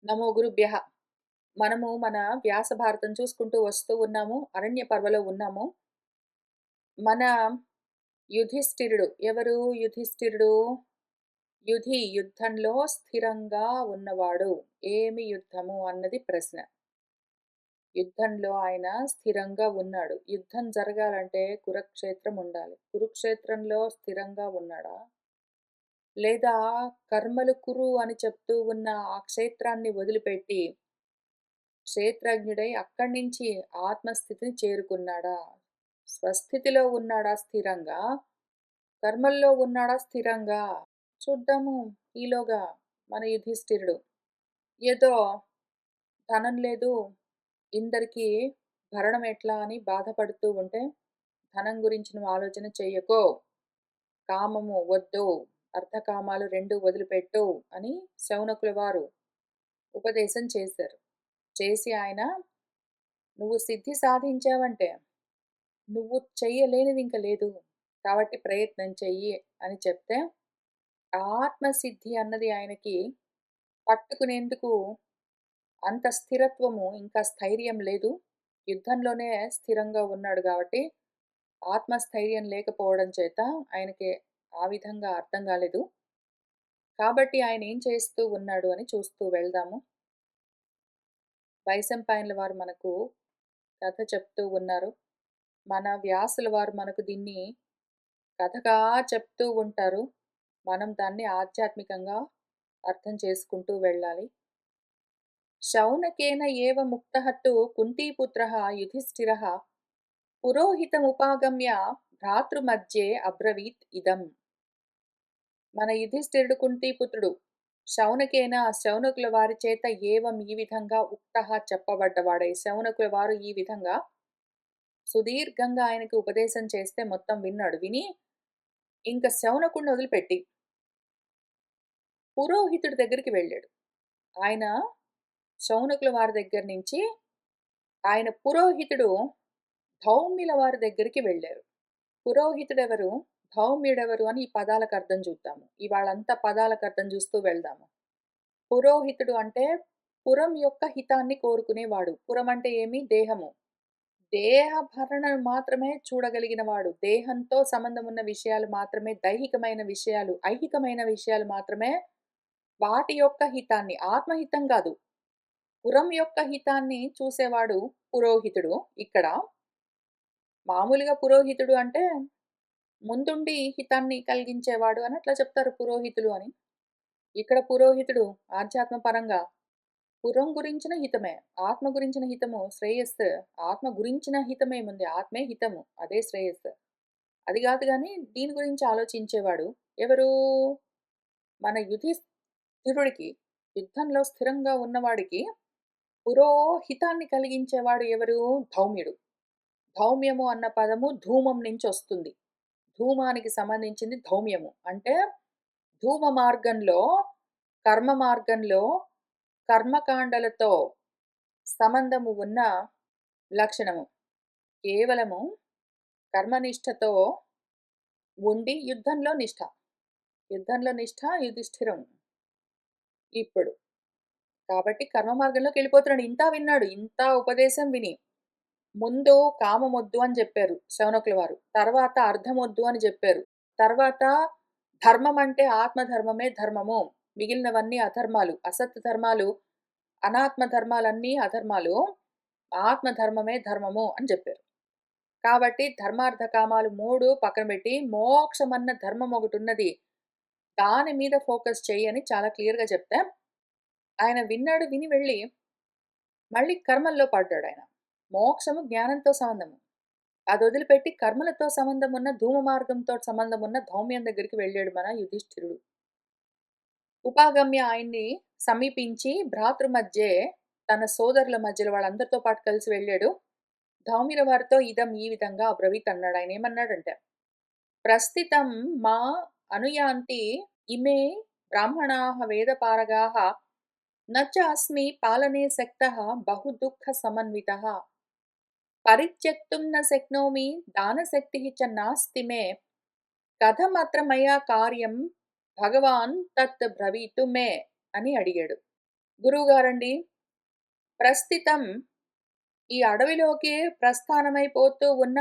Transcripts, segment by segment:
నమో గురుభ్యః. మనము మన వ్యాస భారతం చూసుకుంటూ వస్తూ ఉన్నాము. అరణ్య పర్వలో ఉన్నాము. మన యుధిష్ఠిరుడు ఎవరు? యుధిష్ఠిరుడు యుద్ధంలో స్థిరంగా ఉన్నవాడు. ఏమి యుద్ధము అన్నది ప్రశ్న. యుద్ధంలో ఆయన స్థిరంగా ఉన్నాడు. యుద్ధం జరగాలంటే కురుక్షేత్రం ఉండాలి. కురుక్షేత్రంలో స్థిరంగా ఉన్నాడా? లేదా కర్మలు కురు అని చెప్తూ ఉన్న ఆ క్షేత్రాన్ని వదిలిపెట్టి క్షేత్రజ్ఞుడై అక్కడి నుంచి ఆత్మస్థితిని చేరుకున్నాడా? స్వస్థితిలో ఉన్నాడా స్థిరంగా? కర్మల్లో ఉన్నాడా స్థిరంగా? చూద్దాము ఈలోగా మన యుధిష్ఠిరుడు. ఏదో ధనం లేదు, ఇందరికీ భరణం ఎట్లా అని బాధపడుతూ ఉంటే, ధనం గురించి నువ్వు ఆలోచన చెయ్యకో, కామము వద్దు, అర్థకామాలు రెండు వదిలిపెట్టు అని శౌనకుల వారు ఉపదేశం చేశారు. చేసి ఆయన నువ్వు సిద్ధి సాధించావంటే నువ్వు చెయ్యలేనిది ఇంక లేదు. కాబట్టి ప్రయత్నం చెయ్యి అని చెప్తే, ఆత్మసిద్ధి అన్నది ఆయనకి పట్టుకునేందుకు అంత స్థిరత్వము, ఇంకా స్థైర్యం లేదు. యుద్ధంలోనే స్థిరంగా ఉన్నాడు గాబట్టి, ఆత్మస్థైర్యం లేకపోవడం చేత ఆయనకి ఆ విధంగా అర్థం గాలేదు. కాబట్టి ఆయన ఏం చేస్తూ ఉన్నాడు అని చూస్తూ వెళ్దాము. వైశంపాయనుల వారు మనకు కథ చెప్తూ ఉన్నారు. మన వ్యాసుల వారు మనకు దీన్ని కథగా చెప్తూ ఉంటారు. మనం దాన్ని ఆధ్యాత్మికంగా అర్థం చేసుకుంటూ వెళ్ళాలి. శౌనకేన ఏవ ముక్తః తు కుంతీపుత్రః యుధిష్ఠిరः పురోహితముపాగమ్య భ్రాతృమధ్యే అబ్రవీత్ ఇదం. మన యుధిష్ఠిరుడు కుంతీపుత్రుడు శౌనకేన శౌనకుల వారి చేత ఏవం ఈ విధంగా ఉక్తః చెప్పబడ్డవాడై, శౌనకుల వారు ఈ విధంగా సుదీర్ఘంగా ఆయనకి ఉపదేశం చేస్తే మొత్తం విన్నాడు. విని ఇంక శౌనకుడిని వదిలిపెట్టి పురోహితుడి దగ్గరికి వెళ్ళాడు. ఆయన శౌనకుల వారి దగ్గర నుంచి ఆయన పురోహితుడు ధౌమ్యుల వారి దగ్గరికి వెళ్ళారు. పురోహితుడెవరు? ధౌమ్యుడెవరు? అని ఈ పదాలకు అర్థం చూద్దాము. ఇవాళంతా పదాలకు అర్థం చూస్తూ వెళ్దాము. పురోహితుడు అంటే పురం యొక్క హితాన్ని కోరుకునేవాడు. పురం అంటే ఏమి? దేహము. దేహ భరణను మాత్రమే చూడగలిగిన వాడు. దేహంతో సంబంధం ఉన్న విషయాలు మాత్రమే, దైహికమైన విషయాలు, ఐహికమైన విషయాలు మాత్రమే, వాటి యొక్క హితాన్ని, ఆత్మహితం కాదు, పురం యొక్క హితాన్ని చూసేవాడు పురోహితుడు. ఇక్కడ మామూలుగా పురోహితుడు అంటే ముందుండి హితాన్ని కలిగించేవాడు అని అట్లా చెప్తారు పురోహితులు అని. ఇక్కడ పురోహితుడు ఆధ్యాత్మ పరంగా పురం గురించిన హితమే, ఆత్మ గురించిన హితము, శ్రేయస్సు. ఆత్మ గురించిన హితమేముంది? ఆత్మే హితము, అదే శ్రేయస్సు. అది కాదు గాని దీని గురించి ఆలోచించేవాడు ఎవరు? మన యుధిష్ఠిరుడికి, యుద్ధంలో స్థిరంగా ఉన్నవాడికి పురోహితాన్ని కలిగించేవాడు ఎవరు? ధౌమ్యుడు. ధౌమ్యము అన్న పదము ధూమం నుంచి వస్తుంది. ధూమానికి సంబంధించింది ధౌమ్యము. అంటే ధూమ మార్గంలో, కర్మ మార్గంలో, కర్మకాండలతో సంబంధము ఉన్న లక్షణము. కేవలము కర్మనిష్టతో ఉండి యుద్ధంలో నిష్ఠ. యుద్ధంలో నిష్ఠ యుధిష్ఠిరం ఇప్పుడు. కాబట్టి కర్మ మార్గంలోకి వెళ్ళిపోతున్నాడు. ఇంతా విన్నాడు. ఇంత ఉపదేశం విని ముందు కామమొద్దు అని చెప్పారు శౌనకుల వారు. తర్వాత అర్థమొద్దు అని చెప్పారు. తర్వాత ధర్మం అంటే ఆత్మధర్మమే ధర్మము. మిగిలినవన్నీ అధర్మాలు. అసత్ ధర్మాలు, అనాత్మ ధర్మాలన్నీ అధర్మాలు. ఆత్మధర్మమే ధర్మము అని చెప్పారు. కాబట్టి ధర్మార్థ కామాలు 3 పక్కన పెట్టి మోక్షమన్న ధర్మం ఒకటున్నది. దాని మీద ఫోకస్ చెయ్యి అని చాలా క్లియర్‌గా చెప్తే, ఆయన విన్నాడు. విని వెళ్ళి మళ్ళీ కర్మల్లో పడ్డాడాయన. మోక్షము జ్ఞానంతో సంబంధము. అదొదిలిపెట్టి కర్మలతో సంబంధం ఉన్న, ధూమ మార్గంతో సంబంధం ఉన్న ధౌమ్యం దగ్గరికి వెళ్ళాడు మన యుధిష్ఠిరుడు. ఉపాగమ్య ఆయన్ని సమీపించి భ్రాతృ మధ్యే, తన సోదరుల మధ్యలో వాళ్ళందరితో పాటు కలిసి వెళ్ళాడు. ధౌమ్యుల వారితో ఇదం ఈ విధంగా అబ్రవీత్ అన్నాడు. ఆయన ఏమన్నాడంటే, ప్రస్థితం మా అనుయాంతి ఇమే బ్రాహ్మణాః వేదపారగాః న చ అస్మి పాలనే శక్తః బహు దుఃఖ సమన్వితః పరిత్యక్తుం న శక్నోమి దానశక్తిః చ నాస్తి మే కథమత్ర మయా కార్యం భగవాన్ తత్ బ్రవీతు మే అని అడిగాడు. గురువుగారండి, ప్రస్తుతం ఈ అడవిలోకి ప్రస్థానమైపోతూ ఉన్న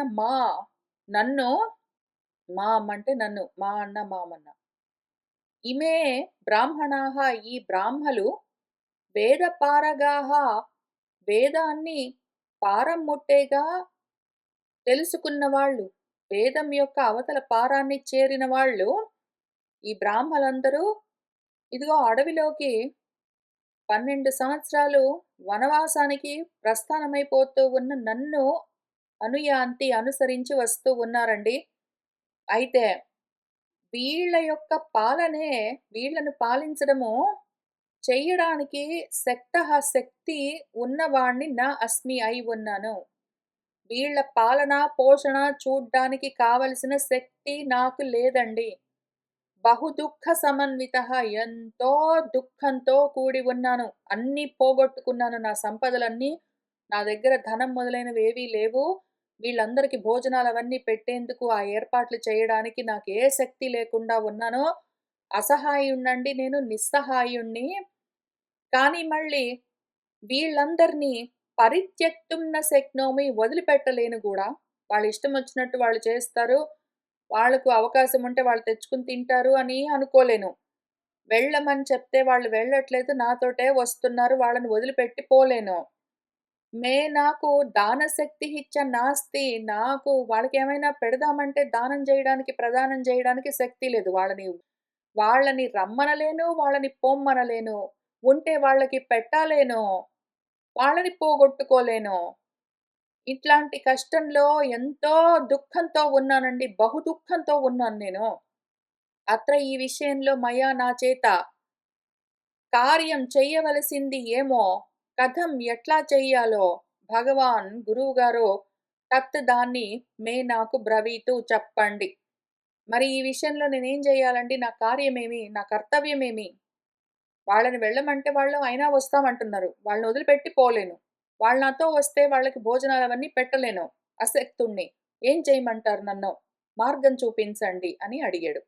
నన్ను అంటే నన్ను అన్న మామన్న. ఇమే బ్రాహ్మణాః ఈ బ్రాహ్మలు వేదపారగాః వేదాన్ని పారమ్ముట్టేగా తెలుసుకున్న వాళ్ళు, వేదం యొక్క అవతల పారాన్ని చేరిన వాళ్ళు, ఈ బ్రాహ్మలందరూ ఇదిగో అడవిలోకి 12 సంవత్సరాలు వనవాసానికి ప్రస్థానమైపోతూ ఉన్న నన్ను అనుసరించి వస్తూ ఉన్నారండి. అయితే వీళ్ళ యొక్క పాలనే, వీళ్ళను పాలించడము చెయ్యడానికి శక్తి ఉన్నవాణ్ణి అస్మి అయి ఉన్నాను. వీళ్ళ పాలన, పోషణ చూడ్డానికి కావలసిన శక్తి నాకు లేదండి. బహుదుఃఖ సమన్వితః ఎంతో దుఃఖంతో కూడి ఉన్నాను. అన్నీ పోగొట్టుకున్నాను. నా సంపదలన్నీ, నా దగ్గర ధనం మొదలైనవేవీ లేవు. వీళ్ళందరికీ భోజనాలవన్నీ పెట్టేందుకు, ఆ ఏర్పాట్లు చేయడానికి నాకు ఏ శక్తి లేకుండా ఉన్నానో, అసహాయుణ్ణండి నేను, నిస్సహాయుణ్ణి. కానీ మళ్ళీ వీళ్ళందరినీ పరిత్యక్తుం న శక్నోమి వదిలిపెట్టలేను గూడా. వాళ్ళిష్టమొచ్చినట్టు వాళ్ళు చేస్తారు. వాళ్ళకు అవకాశం ఉంటే వాళ్ళు తెచ్చుకొని తింటారు అని అనుకోలేను. వెళ్ళమని చెప్తే వాళ్ళు వెళ్ళట్లేదు. నాతోటే వస్తున్నారు. వాళ్ళని వదిలిపెట్టి పోలేను. నాకు దానశక్తి ఇచ్చ నాస్తి. నాకు వాళ్ళకేమైనా పెడదామంటే దానం జేయడానికి, ప్రదానం జేయడానికి శక్తి లేదు. వాళ్ళని రమ్మనలేను. వాళ్ళని పొమ్మనలేను. ఉంటే వాళ్ళకి పెట్టలేను. వాళ్ళని పోగొట్టుకోలేను. ఇట్లాంటి కష్టంలో ఎంతో దుఃఖంతో ఉన్నానండి. బహు దుఃఖంతో ఉన్నాను నేను. ఈ విషయంలో నా చేత కార్యం చెయ్యవలసింది ఏమో, కథం ఎట్లా చెయ్యాలో భగవాన్ గురువుగారు దాన్ని నాకు బ్రవీతు చెప్పండి. మరి ఈ విషయంలో నేనేం జేయాలండి? నా కార్యమేమి? నా కర్తవ్యమేమి? వాళ్ళని వెళ్ళమంటే వాళ్ళు అయినా వస్తామంటున్నారు. వాళ్ళని వదిలిపెట్టి పోలేను. వాళ్ళు నాతో వస్తే వాళ్ళకి భోజనాలవన్నీ పెట్టలేను. అశక్తుణ్ణి. ఏం చేయమంటారు నన్ను? మార్గం చూపించండి అని అడిగాడు.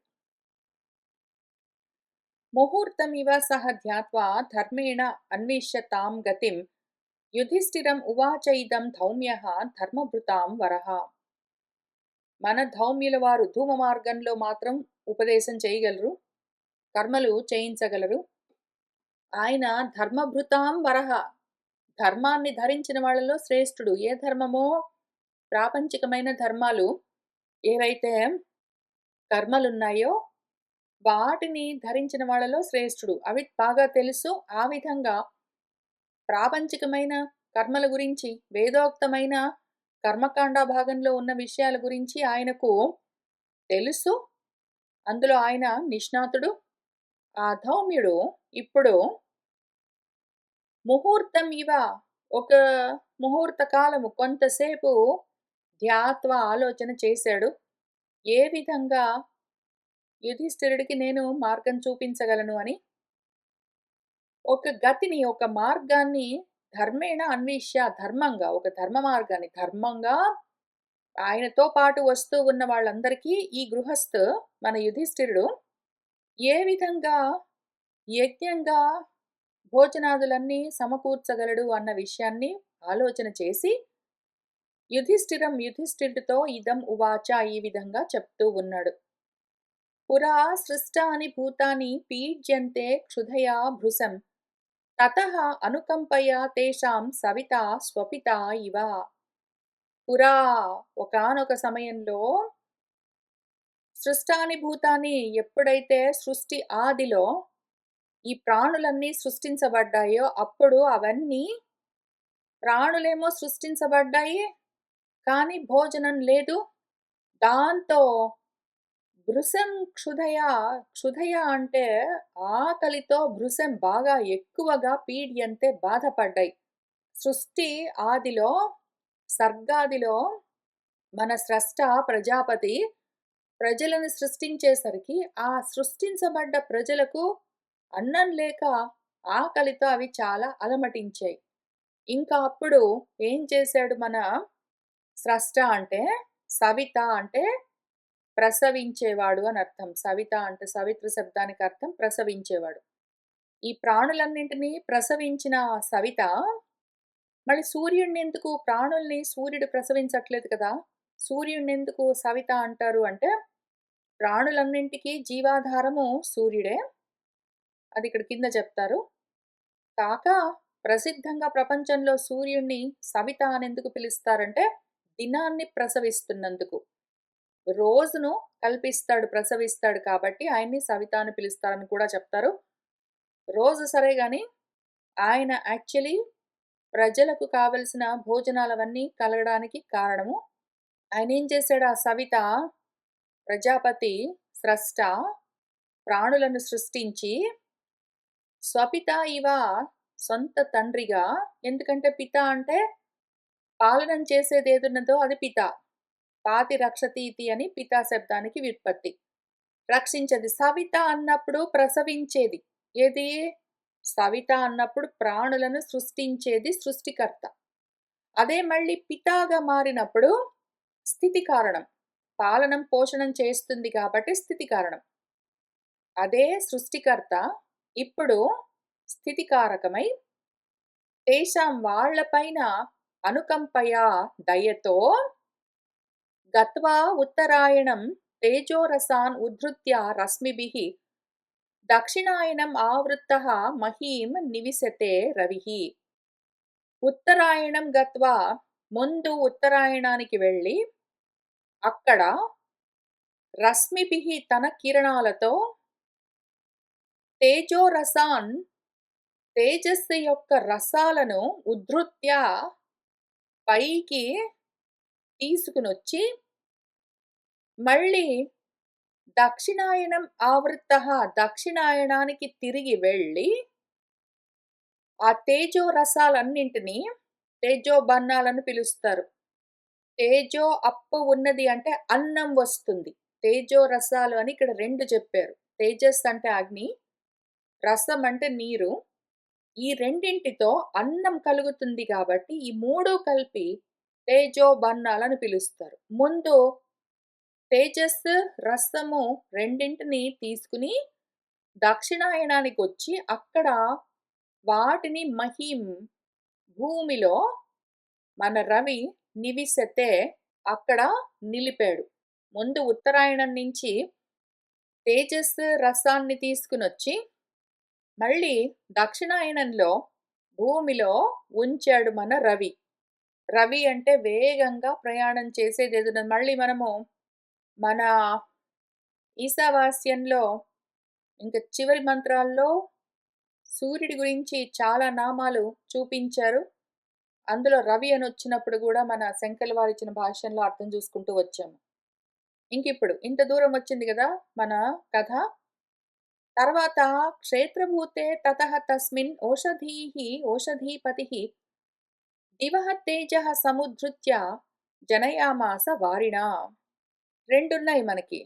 ముహూర్తమివ సహ ధ్యాత్వా ధర్మేణ అన్విష్య తాం గతిం యుధిష్ఠిరం ఉవాచ ఇదం ధౌమ్యః ధర్మభృతాం వరః. మన ధౌమ్యుల వారు ధూమ మార్గంలో మాత్రం ఉపదేశం చేయగలరు. కర్మలు చేయించగలరు. ఆయన ధర్మభృతాం వరః. ధర్మాన్ని ధరించిన వాళ్ళలో శ్రేష్ఠుడు. ఏ ధర్మమో? ప్రాపంచికమైన ధర్మాలు ఏవైతే కర్మలున్నాయో వాటిని ధరించిన వాళ్ళలో శ్రేష్ఠుడు. అవి బాగా తెలుసు. ఆ విధంగా ప్రాపంచికమైన కర్మల గురించి, వేదోక్తమైన కర్మకాండ భాగంలో ఉన్న విషయాల గురించి ఆయనకు తెలుసు. అందులో ఆయన నిష్ణాతుడు. ఆ ధౌమ్యుడు ఇప్పుడు ముహూర్తం ఒక ముహూర్త కాలము కొంతసేపు ధ్యాత్వ ఆలోచన చేశాడు. ఏ విధంగా యుధిష్ఠిరుడికి నేను మార్గం చూపించగలను అని. ఒక గతిని, ఒక మార్గాన్ని ధర్మేణ అన్వేష్య, ధర్మంగా, ఒక ధర్మ మార్గాన్ని ధర్మంగా ఆయనతో పాటు వస్తూ ఉన్న వాళ్ళందరికీ ఈ మన యుధిష్ఠిరుడు ఏ విధంగా యజ్ఞంగా భోజనాదులన్నీ సమకూర్చగలడు అన్న విషయాన్ని ఆలోచన చేసి యుధిష్ఠిరుడితో ఇదం ఉవాచ ఈ విధంగా చెప్తూ ఉన్నాడు. పురా సృష్టాని భూతాని పీడ్యంతే క్షుధయా భృశం తతః అనుకంపయా తేషాం సవితా స్వపితా ఇవ. పురా ఒకానొక సమయంలో సృష్టాని భూతాని ఎప్పుడైతే సృష్టి ఆదిలో ఈ ప్రాణులన్నీ సృష్టించబడ్డాయో అప్పుడు అవన్నీ ప్రాణులేమో సృష్టించబడ్డాయి. కానీ భోజనం లేదు. దాంతో భృశం క్షుధయ అంటే ఆకలితో భృశం బాగా ఎక్కువగా పీడ్యంతే బాధపడ్డాయి. సృష్టి ఆదిలో, సర్గాదిలో మన స్రష్ట ప్రజాపతి ప్రజలను సృష్టించేసరికి ఆ సృష్టించబడ్డ ప్రజలకు అన్నం లేక ఆకలితో అవి చాలా అలమటించాయి. ఇంకా అప్పుడు ఏం చేశాడు మన స్రష్ట అంటే, సవిత అంటే ప్రసవించేవాడు అని అర్థం. సవిత అంటే సవిత్ర శబ్దానికి అర్థం ప్రసవించేవాడు. ఈ ప్రాణులన్నింటినీ ప్రసవించిన సవిత మళ్ళీ సూర్యుడినెందుకు ప్రాణుల్ని సూర్యుడు ప్రసవించట్లేదు కదా! సూర్యుడినెందుకు సవిత అంటారు అంటే, ప్రాణులన్నింటికి జీవాధారము సూర్యుడే. అది ఇక్కడ కింద చెప్తారు. కాక ప్రసిద్ధంగా ప్రపంచంలో సూర్యుడిని సవిత అనెందుకు పిలుస్తారంటే, దినాన్ని ప్రసవిస్తున్నందుకు. రోజును కల్పిస్తాడు, ప్రసవిస్తాడు కాబట్టి ఆయన్ని సవిత అని పిలుస్తారని కూడా చెప్తారు. రోజు సరే గాని, ఆయన యాక్చువల్లీ ప్రజలకు కావలసిన భోజనాలవన్నీ కలగడానికి కారణము. ఆయనేం చేశాడు ఆ సవిత ప్రజాపతి, స్రష్ట ప్రాణులను సృష్టించి స్వపిత ఇవ సొంత తండ్రిగా ఎందుకంటే పిత అంటే పాలనం చేసేదేదున్నదో అది పిత. పాతి రక్షతీతి అని పితా శబ్దానికి వ్యుత్పత్తి. రక్షించేది. సవిత అన్నప్పుడు ప్రసవించేది. ఏది? సవిత అన్నప్పుడు ప్రాణులను సృష్టించేది సృష్టికర్త. అదే మళ్ళీ పితాగా మారినప్పుడు స్థితి కారణం. పాలనం పోషణం చేస్తుంది కాబట్టి స్థితి కారణం. అదే సృష్టికర్త ఇప్పుడు స్థితికారకమై తేషాం వాళ్ళపైన అనుకంపయా దయతో గత్వా ఉత్తరాయణం తేజోరసాన్ ఉద్ధృత్య రశ్మిభిః దక్షిణాయనం ఆవృత్తః మహీం నివిశతే రవిః. ఉత్తరాయణం గత్వా ముందు ఉత్తరాయణానికి వెళ్ళి అక్కడ రశ్మిభిః తన కిరణాలతో తేజోరసాన్ తేజస్సు యొక్క రసాలను ఉద్ధృత్య పైకి తీసుకునొచ్చి మళ్ళీ దక్షిణాయనం ఆవృత్తః దక్షిణాయనానికి తిరిగి వెళ్ళి ఆ తేజో రసాలన్నింటినీ తేజోబన్నాలని పిలుస్తారు. తేజో అప్పు ఉన్నది అంటే అన్నం వస్తుంది. తేజో రసాలు అని ఇక్కడ 2 చెప్పారు. తేజస్ అంటే అగ్ని, రసం అంటే నీరు. ఈ రెండింటితో అన్నం కలుగుతుంది కాబట్టి ఈ 3 కలిపి తేజోబన్నాలని పిలుస్తారు. ముందు తేజస్సు, రసము రెండింటిని తీసుకుని దక్షిణాయనానికొచ్చి అక్కడ వాటిని మహీం భూమిలో మన రవి నివిశతే అక్కడ నిలిపాడు. ముందు ఉత్తరాయణం నుంచి తేజస్సు, రసాన్ని తీసుకునొచ్చి మళ్ళీ దక్షిణాయనంలో భూమిలో ఉంచాడు మన రవి. రవి అంటే వేగంగా ప్రయాణం చేసేదేదున్నది. మళ్ళీ మనము మన ఈశావాస్యంలో ఇంక చివరి మంత్రాల్లో సూర్యుడి గురించి చాలా నామాలు చూపించారు. అందులో రవి అని వచ్చినప్పుడు కూడా మన శంకర్ల వారు ఇచ్చిన భాష్యంలో అర్థం చూసుకుంటూ వచ్చాము. ఇంకిప్పుడు ఇంత దూరం వచ్చింది కదా మన కథ. తర్వాత క్షేత్రభూతే తతః తస్మిన్ ఓషధీపతిః దివః తేజః సముద్ధృత్య జనయామాస వారిణా. రెండున్నాయి మనకి.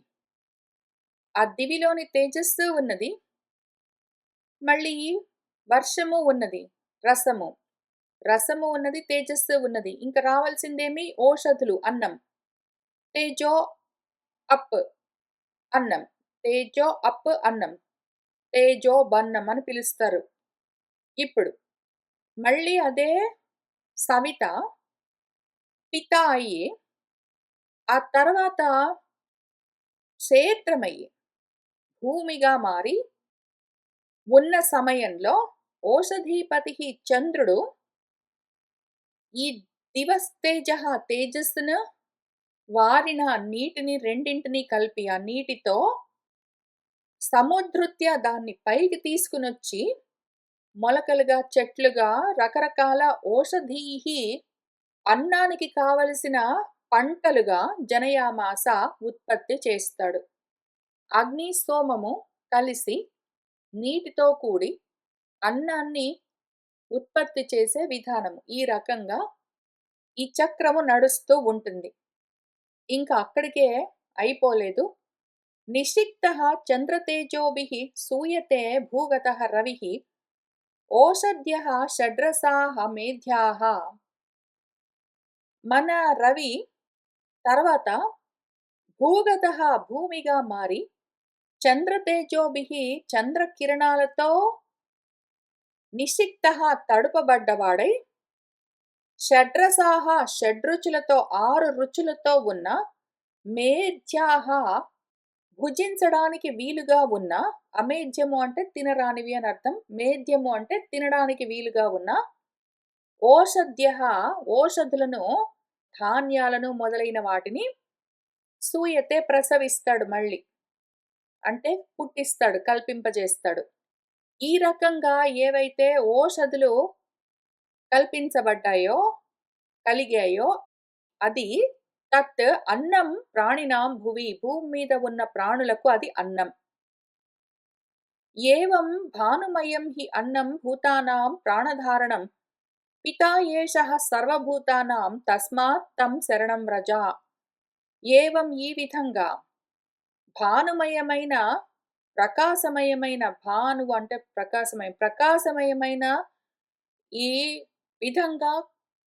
ఆ దివిలోని తేజస్సు ఉన్నది, మళ్ళీ వర్షము ఉన్నది, రసము. రసము ఉన్నది, తేజస్సు ఉన్నది. ఇంక రావాల్సిందేమి? ఓషధులు, అన్నం. తేజో అప్ అన్నం. తేజో అప్ అన్నం. తేజో బన్నం అని పిలుస్తారు. ఇప్పుడు మళ్ళీ అదే సవిత పిత అయ్యి ఆ తర్వాత క్షేత్రమయ్యి భూమిగా మారి ఉన్న సమయంలో ఓషధీపతి చంద్రుడు ఈ దివస్తేజ తేజస్సును వారిన నీటిని రెండింటినీ కలిపి ఆ నీటితో సముద్ధృత్య దాన్ని పైకి తీసుకునొచ్చి మొలకలుగా, చెట్లుగా, రకరకాల ఓషధీహి అన్నానికి కావలసిన పంటలుగా జనయామాస ఉత్పత్తి చేస్తాడు. అగ్ని, సోమము కలిసి నీటితో కూడి అన్నాన్ని ఉత్పత్తి చేసే విధానము. ఈ రకంగా ఈ చక్రము నడుస్తూ ఉంటుంది. ఇంకా అక్కడికే అయిపోలేదు. నిషిక్తః చంద్రతేజోభిః సూయతే భూగతః రవిః ఓషధ్యః షడ్రసాః మేధ్యాః. మన రవి తర్వాత భూగతః భూమిగా మారి చంద్రతేజోభిః చంద్రకిరణాలతో నిషిక్తః తడుపబడ్డవాడై, షడ్రసాః షడ్రుచులతో 6 రుచులతో ఉన్న, మేధ్యాః భుజించడానికి వీలుగా ఉన్న, అమేధ్యము అంటే తినరానివి అని అర్థం. మేధ్యము అంటే తినడానికి వీలుగా ఉన్న, ఓషధ్యః ఓషధులను, ధాన్యాలను మొదలైన వాటిని, సూయతే ప్రసవిస్తాడు మళ్ళీ. అంటే పుట్టిస్తాడు, కల్పింపజేస్తాడు. ఈ రకంగా ఏవైతే ఓషధులు కల్పించబడ్డాయో, కలిగాయో అది తత్ అన్నం ప్రాణినాం భువి. భూమి మీద ఉన్న ప్రాణులకు అది అన్నం. ఏవం భానుమయం హి అన్నం భూతానాం ప్రాణధారణం. పితా ఏషః సర్వభూతానాం తస్మాత్ తం శరణం వ్రజ. ఏవం ఈ విధంగా భానుమయమైన, ప్రకాశమయమైన, భాను అంటే ప్రకాశమయమైన ఈ విధంగా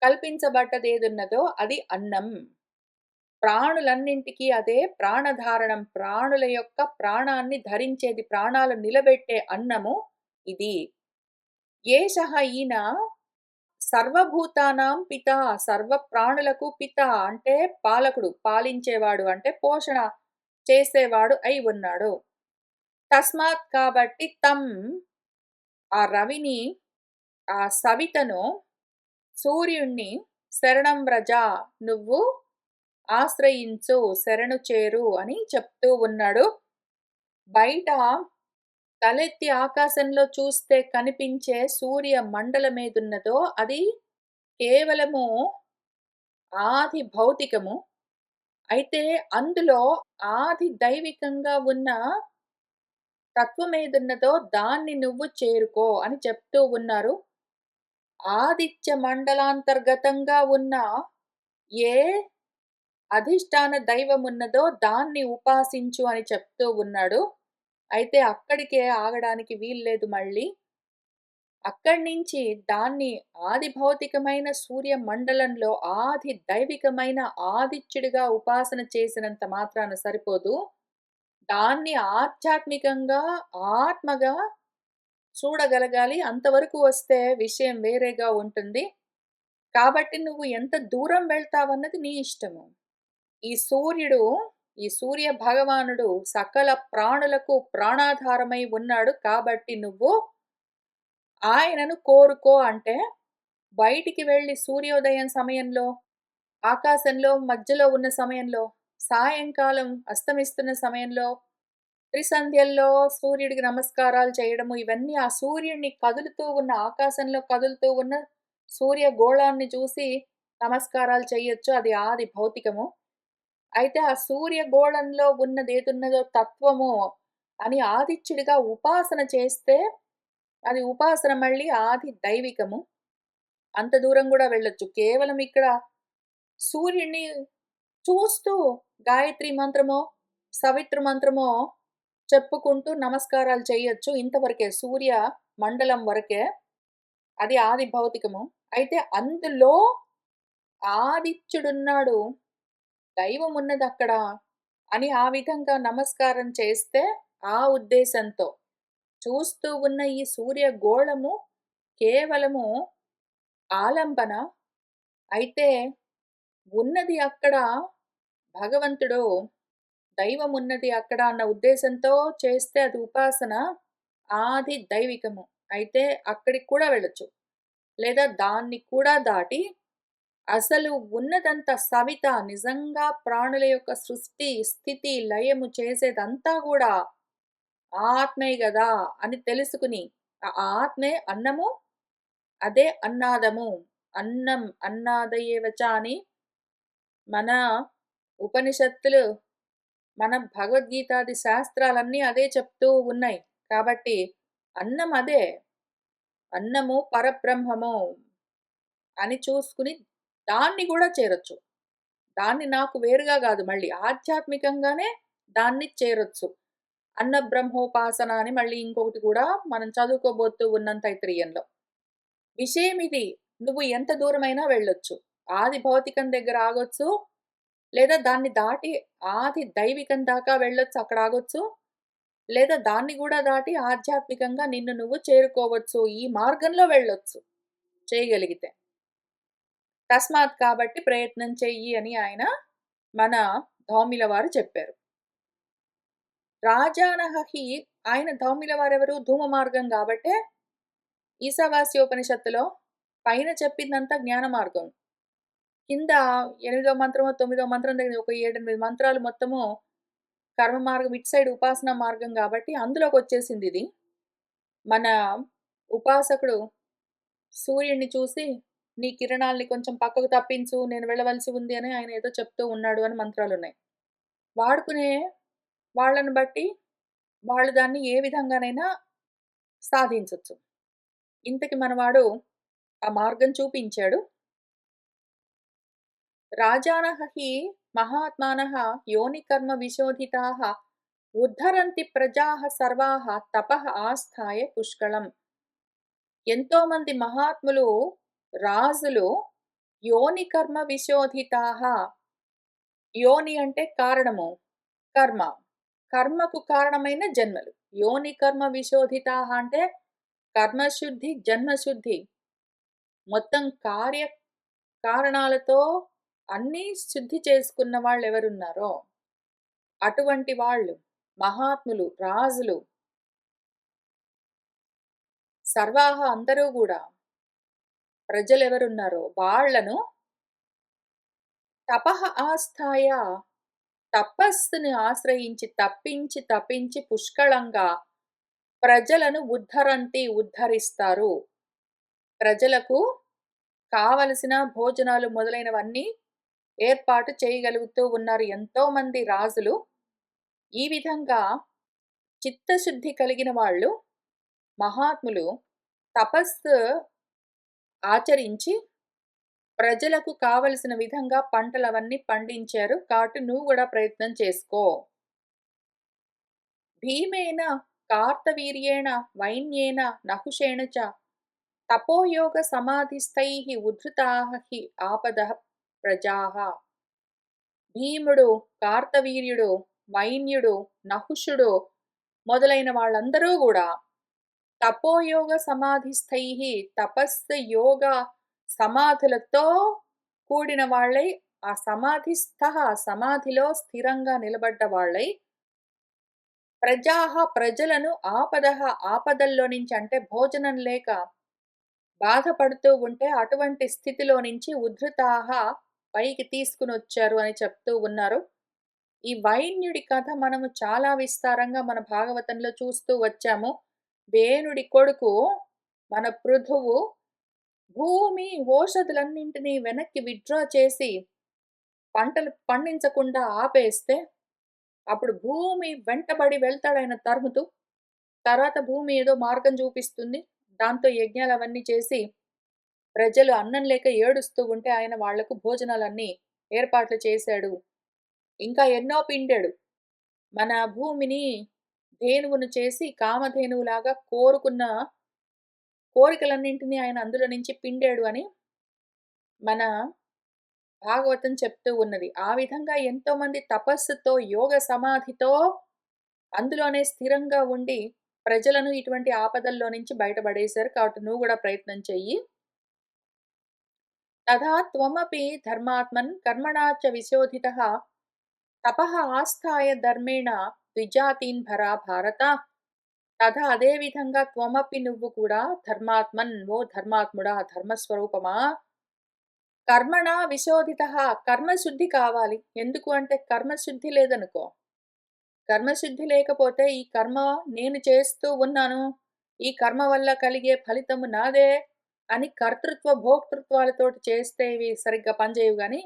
కల్పించబడ్డదేదున్నదో అది అన్నం. ప్రాణులన్నింటికీ అదే ప్రాణధారణం. ప్రాణుల యొక్క ప్రాణాన్ని ధరించేది, ప్రాణాలు నిలబెట్టే అన్నము ఇది. ఏషః ఈయన సర్వభూతానాం పిత. సర్వ ప్రాణులకు పిత అంటే పాలకుడు, పాలించేవాడు అంటే పోషణ చేసేవాడు అయి ఉన్నాడు. తస్మాత్ కాబట్టి తం ఆ రవిని, ఆ సవితను, సూర్యుణ్ణి శరణం వ్రజ నువ్వు ఆశ్రయించు, శరణు చేరు అని చెప్తూ ఉన్నాడు. బయట తలెత్తి ఆకాశంలో చూస్తే కనిపించే సూర్య మండలమేదున్నదో అది కేవలము ఆది భౌతికము. అయితే అందులో ఆది దైవికంగా ఉన్న తత్వమేదున్నదో దాన్ని నువ్వు చేరుకో అని చెప్తూ ఉన్నారు. ఆదిత్య మండలాంతర్గతంగా ఉన్న ఏ అధిష్టాన దైవమున్నదో దాన్ని ఉపాసించు అని చెప్తూ ఉన్నాడు. అయితే అక్కడికే ఆగడానికి వీల్లేదు మళ్ళీ. అక్కడి నుంచి దాన్ని ఆది భౌతికమైన సూర్య మండలంలో ఆది దైవికమైన ఆదిత్యుడిగా ఉపాసన చేసినంత మాత్రాన సరిపోదు. దాన్ని ఆధ్యాత్మికంగా, ఆత్మగా చూడగలగాలి. అంతవరకు వస్తే విషయం వేరేగా ఉంటుంది. కాబట్టి నువ్వు ఎంత దూరం వెళ్తావన్నది నీ ఇష్టము. ఈ సూర్యుడు, ఈ సూర్య భగవానుడు సకల ప్రాణులకు ప్రాణాధారమై ఉన్నాడు. కాబట్టి నువ్వు ఆయనను కోరుకో అంటే, బయటికి వెళ్ళి సూర్యోదయం సమయంలో, ఆకాశంలో మధ్యలో ఉన్న సమయంలో, సాయంకాలం అస్తమిస్తున్న సమయంలో, త్రిసంధ్యల్లో సూర్యుడికి నమస్కారాలు చేయడము, ఇవన్నీ ఆ సూర్యుడిని కదులుతూ ఉన్న, ఆకాశంలో కదులుతూ ఉన్న సూర్య గోళాన్ని చూసి నమస్కారాలు చేయొచ్చు. అది ఆది భౌతికము. అయితే ఆ సూర్య గోళంలో ఉన్నదేదున్నదో తత్వము అని ఆదిత్యుడిగా ఉపాసన చేస్తే అది ఉపాసన మళ్ళీ ఆది దైవికము. అంత దూరం కూడా వెళ్ళొచ్చు. కేవలం ఇక్కడ సూర్యుడిని చూస్తూ గాయత్రి మంత్రమో, సవిత్ర మంత్రమో చెప్పుకుంటూ నమస్కారాలు చేయొచ్చు. ఇంతవరకే, సూర్య మండలం వరకే. అది ఆది భౌతికము. అయితే అందులో ఆదిత్యుడున్నాడు, దైవం ఉన్నదక్కడ అని ఆ విధంగా నమస్కారం చేస్తే, ఆ ఉద్దేశంతో చూస్తూ ఉన్న ఈ సూర్య గోళము కేవలము ఆలంబన. అయితే ఉన్నది అక్కడ భగవంతుడు, దైవం ఉన్నది అక్కడ అన్న ఉద్దేశంతో చేస్తే అది ఉపాసన ఆది దైవికము. అయితే అక్కడికి కూడా వెళ్ళొచ్చు. లేదా దాన్ని కూడా దాటి అసలు ఉన్నదంతా సవిత, నిజంగా ప్రాణుల యొక్క సృష్టి, స్థితి, లయము చేసేదంతా కూడా ఆత్మే గదా అని తెలుసుకుని, ఆ ఆత్మే అన్నము, అదే అన్నాదము. అన్నం అన్నాదయేవచ అని మన ఉపనిషత్తులు, మన భగవద్గీతాది శాస్త్రాలన్నీ అదే చెప్తూ ఉన్నాయి. కాబట్టి అన్నం అదే. అన్నము పరబ్రహ్మము అని చూసుకుని దాన్ని కూడా చేరొచ్చు. దాన్ని నాకు వేరుగా గాదు, మళ్ళీ ఆధ్యాత్మికంగానే దాన్ని చేరొచ్చు. అన్న బ్రహ్మోపాసన అని మళ్ళీ ఇంకొకటి కూడా మనం చదువుకోబోతూ ఉన్నాం తైత్తిరీయంలో. విషయం ఇది. నువ్వు ఎంత దూరమైనా వెళ్ళొచ్చు. ఆది భౌతికం దగ్గర ఆగొచ్చు. లేదా దాన్ని దాటి ఆది దైవికం దాకా వెళ్ళొచ్చు, అక్కడ ఆగొచ్చు. లేదా దాన్ని కూడా దాటి ఆధ్యాత్మికంగా నిన్ను నువ్వు చేరుకోవచ్చు. ఈ మార్గంలో వెళ్ళొచ్చు చేయగలిగితే. తస్మాత్ కాబట్టి ప్రయత్నం చెయ్యి అని ఆయన మన ధౌమిల వారు చెప్పారు. రాజానహి ఆయన ధౌమిల వారెవరు? ధూమ మార్గం కాబట్టే ఈశావాస్యోపనిషత్తులో పైన చెప్పిందంతా జ్ఞాన మార్గం. కింద 8వ మంత్రమో, 9వ మంత్రం దగ్గర ఒక 7, 8 మంత్రాలు మొత్తము కర్మ మార్గం, ఇటు సైడ్ ఉపాసనా మార్గం కాబట్టి అందులోకొచ్చేసిందిది. మన ఉపాసకుడు సూర్యుడిని చూసి, "నీ కిరణాల్ని కొంచెం పక్కకు తప్పించు, నేను వెళ్ళవలసి ఉంది" అని ఆయన ఏదో చెప్తూ ఉన్నాడు అని మంత్రాలున్నాయి. వాడుకునే వాళ్ళని బట్టి వాళ్ళు దాన్ని ఏ విధంగానైనా సాధించొచ్చు. ఇంతకి మనవాడు ఆ మార్గం చూపించాడు. రాజానః హి మహాత్మానః యోనికర్మ విశోధితాః ఉద్ధరంతి ప్రజాః సర్వాః తపః ఆస్థాయ పుష్కళం. ఎంతోమంది మహాత్ములు, రాజులు యోని కర్మ విశోధితాః. యోని అంటే కారణము, కర్మ. కర్మకు కారణమైన జన్మలు. యోని కర్మ విశోధితాః అంటే కర్మశుద్ధి, జన్మశుద్ధి. మొత్తం కారణాలతో అన్నీ శుద్ధి చేసుకున్న వాళ్ళు ఎవరున్నారో అటువంటి వాళ్ళు మహాత్ములు, రాజులు, సర్వాహ అందరూ కూడా ప్రజలెవరున్నారో వాళ్లను తపః ఆస్థాయ తపస్సుని ఆశ్రయించి తప్పించి పుష్కళంగా ప్రజలను ఉద్ధరిస్తారు. ప్రజలకు కావలసిన భోజనాలు మొదలైనవన్నీ ఏర్పాటు చేయగలుగుతూ ఉన్నారు ఎంతోమంది రాజులు. ఈ విధంగా చిత్తశుద్ధి కలిగిన వాళ్ళు, మహాత్ములు తపస్సు ఆచరించి ప్రజలకు కావలసిన విధంగా పంటలవన్నీ పండించారు. కాబట్టి నువ్వు కూడా ప్రయత్నం చేసుకో. భీమేన కార్తవీర్యేణ వైన్యేన నహుషేణ చ తపోయోగ సమాధిస్థైః ఉద్ధృతాః హి ఆపదః ప్రజాః. భీముడు, కార్తవీర్యుడు, వైన్యుడు, నహుషుడు మొదలైన వాళ్ళందరూ కూడా తపోయోగ సమాధిస్థైః తపస్సు యోగ సమాధులతో కూడిన వాళ్ళై, ఆ సమాధిలో స్థిరంగా నిలబడ్డ వాళ్ళై, ప్రజలను ఆపదల్లో నుంచి అంటే భోజనం లేక బాధపడుతూ ఉంటే అటువంటి స్థితిలో నుంచి ఉద్ధృతాహ పైకి తీసుకుని వచ్చారు అని చెప్తూ ఉన్నారు. ఈ వైన్యుడి కథ మనము చాలా విస్తారంగా మన భాగవతంలో చూస్తూ వచ్చాము. వేణుడి కొడుకు మన పృథువు భూమి ఓషధులన్నింటినీ వెనక్కి విత్డ్రా చేసి పంటలు పండించకుండా ఆపేస్తే అప్పుడు భూమి వెంటబడి వెళ్తాడాయన తరుముతూ. తర్వాత భూమి ఏదో మార్గం చూపిస్తుంది. దాంతో యజ్ఞాలు అవన్నీ చేసి ప్రజలు అన్నం లేక ఏడుస్తూ ఉంటే ఆయన వాళ్లకు భోజనాలన్నీ ఏర్పాట్లు చేశాడు. ఇంకా ఎన్నో పిండాడు. మన భూమిని ధేనువును చేసి కామధేనువులాగా కోరుకున్న కోరికలన్నింటినీ ఆయన అందులో నుంచి పిండాడు అని మన భాగవతం చెప్తూ ఉన్నది. ఆ విధంగా ఎంతో మంది తపస్సుతో, యోగ సమాధితో అందులోనే స్థిరంగా ఉండి ప్రజలను ఇటువంటి ఆపదల్లో నుంచి బయటపడేశారు. కాబట్టి నువ్వు కూడా ప్రయత్నం చెయ్యి. తథా త్వమపి ధర్మాత్మన్ కర్మణా చ విశోధితః తపః ఆస్థాయ ధర్మేణ ద్విజాతీన్ భరా భారత. తథా అదే విధంగా త్వమపి నువ్వు కూడా ధర్మాత్మన్, ఓ ధర్మాత్ముడా, ధర్మస్వరూపమా, కర్మణ విశోధితః కర్మశుద్ధి కావాలి. ఎందుకు అంటే కర్మశుద్ధి లేదనుకో, కర్మశుద్ధి లేకపోతే ఈ కర్మ నేను చేస్తూ ఉన్నాను, ఈ కర్మ వల్ల కలిగే ఫలితము నాదే అని కర్తృత్వ భోక్తృత్వాలతోటి చేస్తే ఇవి సరిగ్గా పనిచేయవు. కానీ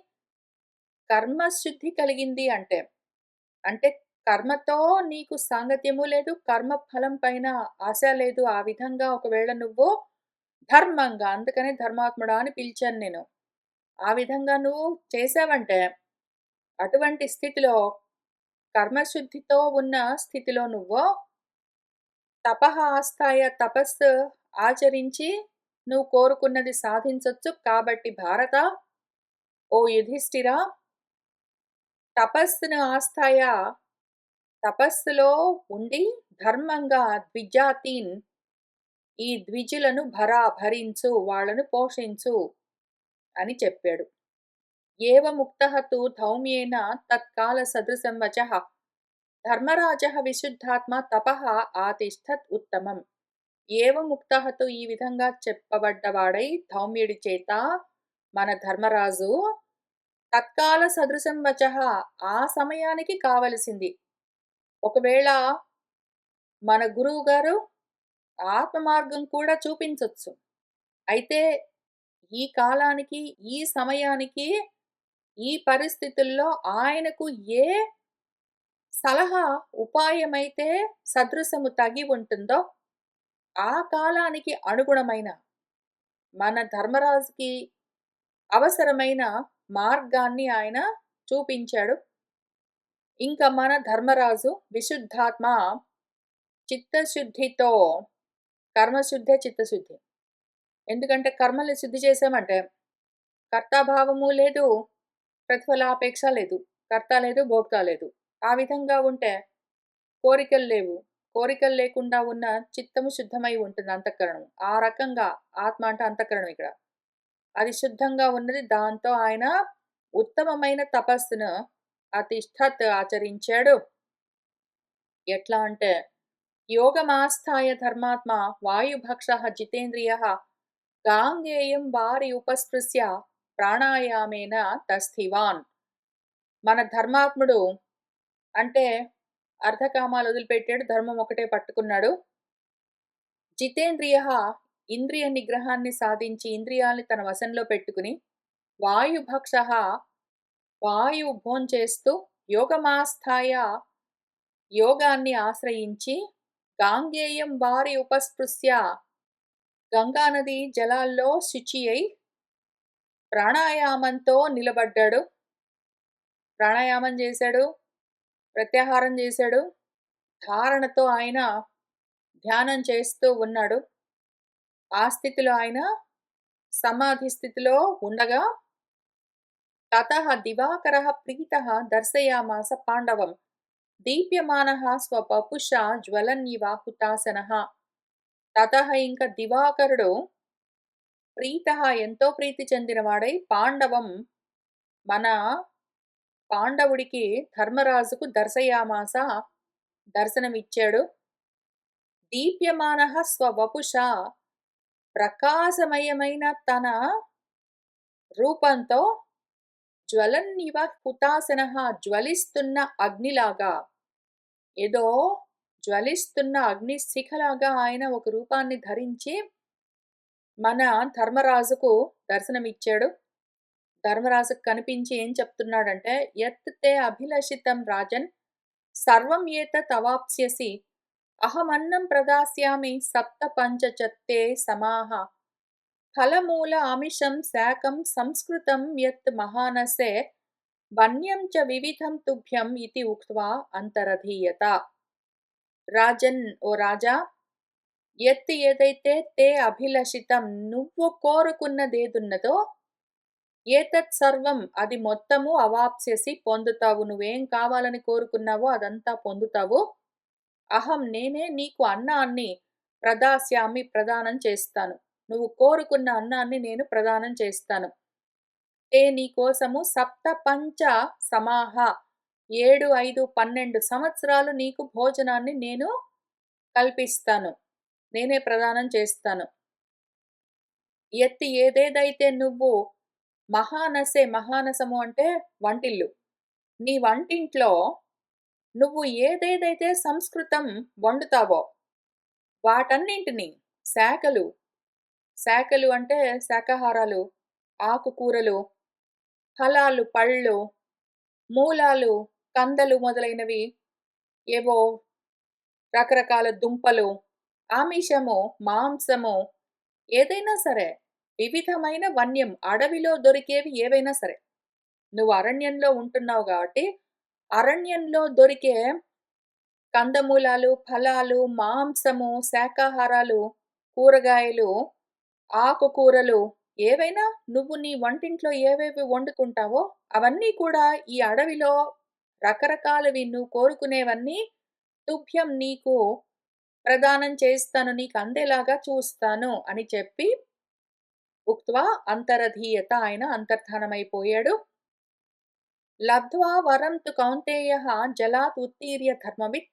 కర్మశుద్ధి కలిగింది అంటే అంటే కర్మతో నీకు సాంగత్యము లేదు, కర్మ ఫలం పైన ఆశ లేదు. ఆ విధంగా ఒకవేళ నువ్వు ధర్మంగా, అందుకనే ధర్మాత్ముడా అని పిలిచాను నేను, ఆ విధంగా నువ్వు చేసావంటే అటువంటి స్థితిలో, కర్మశుద్ధితో ఉన్న స్థితిలో నువ్వు తపః ఆస్థాయ తపస్సు ఆచరించి నువ్వు కోరుకున్నది సాధించొచ్చు. కాబట్టి భారత, ఓ యుధిష్ఠిర, తపస్సును ఆస్థాయ తపస్సులో ఉండి ధర్మంగా ద్విజాతీన్, ఈ ద్విజులను భరించు, వాళ్ళను పోషించు అని చెప్పాడు. ఏవ ముక్తః తు ధౌమ్యేన తత్కాల సదృశం వచః ధర్మరాజः విశుద్ధాత్మ తపః ఆతిష్ఠత్ ఉత్తమం. ఏవ ముక్తః తు, ఈ విధంగా చెప్పబడ్డవాడై ధౌమ్యుడి చేత మన ధర్మరాజు తత్కాల సదృశం వచః, ఆ సమయానికి కావలసింది. ఒకవేళ మన గురువు గారు ఆత్మ మార్గం కూడా చూపించొచ్చు. అయితే ఈ కాలానికి, ఈ సమయానికి, ఈ పరిస్థితుల్లో ఆయనకు ఏ సలహా, ఉపాయమైతే సదృశము తగి ఉంటుందో, ఆ కాలానికి అనుగుణమైన మన ధర్మరాజుకి అవసరమైన మార్గాన్ని ఆయన చూపించాడు. ఇంకా మన ధర్మరాజు విశుద్ధాత్మ, చిత్తశుద్ధితో, కర్మశుద్ధే చిత్తశుద్ధి. ఎందుకంటే కర్మల్ని శుద్ధి చేసామంటే కర్తాభావము లేదు, ప్రతిఫలాపేక్ష లేదు, కర్త లేదు, భోక్త లేదు. ఆ విధంగా ఉంటే కోరికలు లేవు. కోరికలు లేకుండా ఉన్న చిత్తము శుద్ధమై ఉంటుంది, అంతఃకరణం. ఆ రకంగా ఆత్మ అంటే అంతఃకరణం ఇక్కడ. అది శుద్ధంగా ఉన్నది. దాంతో ఆయన ఉత్తమమైన తపస్సును అతిష్ఠత్ ఆచరించాడు. ఎట్లా అంటే యోగమాస్థాయ ధర్మాత్మ వాయుభక్షః జితేంద్రియః గాంగేయం వారి ఉపస్పృశ్య ప్రాణాయామేన తస్థివాన్. మన ధర్మాత్ముడు అంటే అర్ధకామాలు వదిలిపెట్టాడు, ధర్మం ఒకటే పట్టుకున్నాడు. జితేంద్రియ, ఇంద్రియ నిగ్రహాన్ని సాధించి ఇంద్రియాల్ని తన వశంలో పెట్టుకుని, వాయుభక్ష, వాయువు భోంచేస్తూ, యోగమాస్థాయ, యోగాన్ని ఆశ్రయించి, గాంగేయం వారి ఉపస్పృశ్య, గంగానది జలాల్లో శుచి అయి ప్రాణాయామంతో నిలబడ్డాడు. ప్రాణాయామం చేశాడు, ప్రత్యాహారం చేశాడు, ధారణతో ఆయన ధ్యానం చేస్తూ ఉన్నాడు. ఆ స్థితిలో ఆయన సమాధి స్థితిలో ఉండగా తతః దివాకరః ప్రీతః దర్శయామాస పాండవం దీప్యమానః స్వపపుషా జ్వలన్నివ హుతాసనః. తతః ఇంక దివాకరుడు ప్రీతః, ఎంతో ప్రీతి చెందినవాడై పాండవం, మన పాండవుడికి, ధర్మరాజుకు దర్శయామాస, దర్శనమిచ్చాడు. దీప్యమానః స్వవపుషా, ప్రకాశమయమైన తన రూపంతో, జ్వలన్నివ హుతాసనః, జ్వలిస్తున్న అగ్నిలాగా, ఏదో జ్వలిస్తున్న అగ్ని శిఖలాగా ఆయన ఒక రూపాన్ని ధరించి మన ధర్మరాజుకు దర్శనమిచ్చాడు. ధర్మరాజుకు కనిపించి ఏం చెప్తున్నాడంటే, యత్ తే అభిలషితం రాజన్ సర్వం ఏతత్ అవాప్స్యసి అహమన్నం ప్రదాస్యామి సప్త పంచచత్తే సమాహ ఫలమూల ఆమిషం శాకం సంస్కృతం యత్ మహానసే వన్యం చ వివిధం తుభ్యం ఇతి ఉక్త్వా అంతరధీయత. రాజన్, ఓ రాజా, ఎత్తి ఏదైతే తే అభిలషితం, నువ్వు కోరుకున్నదేదున్నదో, ఏతత్ సర్వం, అది మొత్తము అవాప్స్యసి, పొందుతావు. నువ్వేం కావాలని కోరుకున్నావో అదంతా పొందుతావు. అహం, నేనే నీకు అన్నాన్ని ప్రదాస్యామి, ప్రదానం చేస్తాను. నువ్వు కోరుకున్న అన్నాన్ని నేను ప్రదానం చేస్తాను. తే, నీ కోసము సప్త పంచ సమాహ, 7, 5, 12 సంవత్సరాలు నీకు భోజనాన్ని నేను కల్పిస్తాను, నేనే ప్రదానం చేస్తాను. ఎత్తి ఏదేదైతే నువ్వు మహానసే, మహానసము అంటే వంటిల్లు, నీ వంటింట్లో నువ్వు ఏదేదైతే సంస్కృతం వండుతావో వాటన్నింటినీ, శాఖలు, శాఖలు అంటే శాకాహారాలు, ఆకుకూరలు, ఫలాలు, పళ్ళు, మూలాలు, కందలు మొదలైనవి, ఏవో రకరకాల దుంపలు, ఆమిషము, మాంసము, ఏదైనా సరే, వివిధమైన వన్యం, అడవిలో దొరికేవి ఏవైనా సరే. నువ్వు అరణ్యంలో ఉంటున్నావు కాబట్టి అరణ్యంలో దొరికే కందమూలాలు, ఫలాలు, మాంసము, శాకాహారాలు, కూరగాయలు, ఆకుకూరలు, ఏవైనా నువ్వు నీ వంటింట్లో ఏవేవి వండుకుంటావో అవన్నీ కూడా ఈ అడవిలో రకరకాలవి, నువ్వు కోరుకునేవన్నీ తుభ్యం నీకు ప్రదానం చేస్తాను, నీకు అందేలాగా చూస్తాను అని చెప్పి ఉక్త్వా అంతరధీయత, ఆయన అంతర్ధానమైపోయాడు. లబ్ధ్వా వరం తు కౌంతేయః జలాత్ ఉత్తీర్య ధర్మవిత్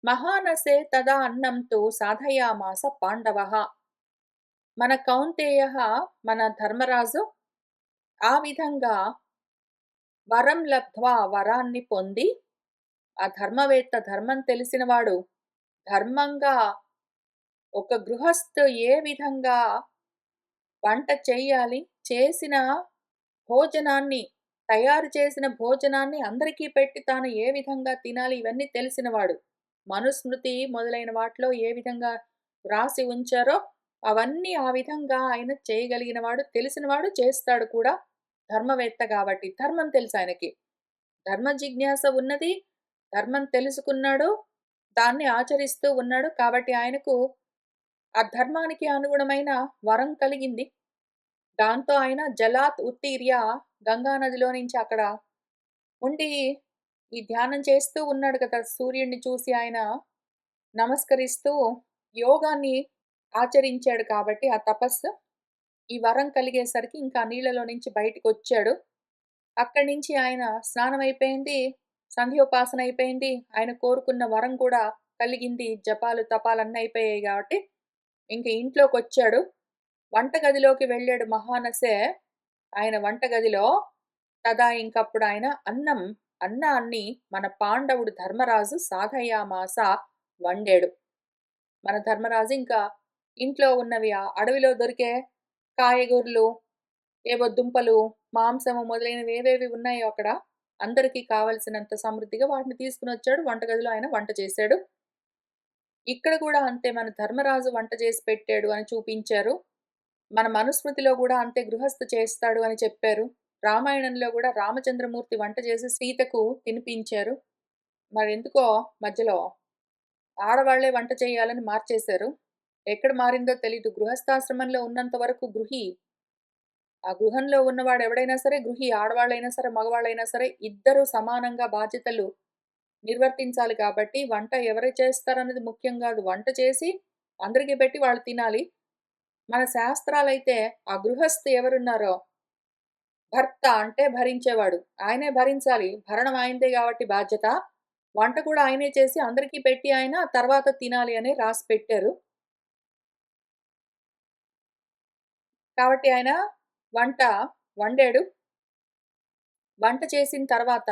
మహానసే తదా అన్నం తు సాధయామాస పాండవః. మన కౌంతేయః, మన ధర్మరాజు ఆ విధంగా వరం లబ్ధ్వా, వరాన్ని పొంది, ఆ ధర్మవేత్త, ధర్మం తెలిసినవాడు, ధర్మంగా ఒక గృహస్థు ఏ విధంగా వంట చెయ్యాలి, చేసిన భోజనాన్ని, తయారు చేసిన భోజనాన్ని అందరికీ పెట్టి తాను ఏ విధంగా తినాలి, ఇవన్నీ తెలిసినవాడు. మనుస్మృతి మొదలైన వాటిలో ఏ విధంగా వ్రాసి ఉంచారో అవన్నీ ఆ విధంగా ఆయన చేయగలిగినవాడు, తెలిసినవాడు, చేస్తాడు కూడా. ధర్మవేత్త కాబట్టి ధర్మం తెలుసు ఆయనకి. ధర్మ జిజ్ఞాస ఉన్నది, ధర్మం తెలుసుకున్నాడు, దాన్ని ఆచరిస్తూ ఉన్నాడు. కాబట్టి ఆయనకు ఆ ధర్మానికి అనుగుణమైన వరం కలిగింది. దాంతో ఆయన జలాత్ ఉత్తీర్య, గంగా నదిలో నుంచి అక్కడ ఉండి ఈ ధ్యానం చేస్తూ ఉన్నాడు కదా. సూర్యుడిని చూసి ఆయన నమస్కరిస్తూ యోగాన్ని ఆచరించాడు కాబట్టి ఆ తపస్సు, ఈ వరం కలిగేసరికి ఇంకా నీళ్ళలో నుంచి బయటికొచ్చాడు. అక్కడి నుంచి ఆయన స్నానం అయిపోయింది, సంధ్యోపాసన అయిపోయింది, ఆయన కోరుకున్న వరం కూడా కలిగింది, జపాలు తపాలన్నీ అయిపోయాయి కాబట్టి ఇంక ఇంట్లోకొచ్చాడు. వంటగదిలోకి వెళ్ళాడు మహానసే. ఆయన వంటగదిలో తదా ఇంకప్పుడు ఆయన అన్నాన్ని మన పాండవుడు ధర్మరాజు సాధయామాస వండాడు. మన ధర్మరాజు ఇంకా ఇంట్లో ఉన్నవి, ఆ అడవిలో దొరికే కాయగూరలు, ఏవో దుంపలు, మాంసము మొదలైనవి ఏవేవి ఉన్నాయో అక్కడ అందరికీ కావలసినంత సమృద్ధిగా వాటిని తీసుకుని వచ్చాడు. వంటగదిలో ఆయన వంట చేశాడు. ఇక్కడ కూడా అంతే, మన ధర్మరాజు వంట చేసి పెట్టాడు అని చూపించారు. మన మనుస్మృతిలో కూడా అంతే, గృహస్థు చేస్తాడు అని చెప్పారు. రామాయణంలో కూడా రామచంద్రమూర్తి వంట చేసి సీతకు తినిపించారు. మరెందుకో మధ్యలో ఆడవాళ్లే వంట చేయాలని మార్చేశారు. ఎక్కడ మారిందో తెలీదు. గృహస్థాశ్రమంలో ఉన్నంత వరకు గృహి, ఆ గృహంలో ఉన్నవాడు ఎవడైనా సరే గృహి, ఆడవాళ్ళైనా సరే మగవాళ్ళైనా సరే ఇద్దరు సమానంగా బాధ్యతలు నిర్వర్తించాలి. కాబట్టి వంట ఎవరు చేస్తారన్నది ముఖ్యం కాదు. వంట చేసి అందరికీ పెట్టి వాళ్ళు తినాలి. మన శాస్త్రాలైతే ఆ గృహస్థు ఎవరున్నారో, భర్త అంటే భరించేవాడు, ఆయనే భరించాలి. భరణం ఆయనదే కాబట్టి బాధ్యత. వంట కూడా ఆయనే చేసి అందరికీ పెట్టి ఆయన తర్వాత తినాలి అని రాసి పెట్టారు. కాబట్టి ఆయన వంట వండాడు. వంట చేసిన తర్వాత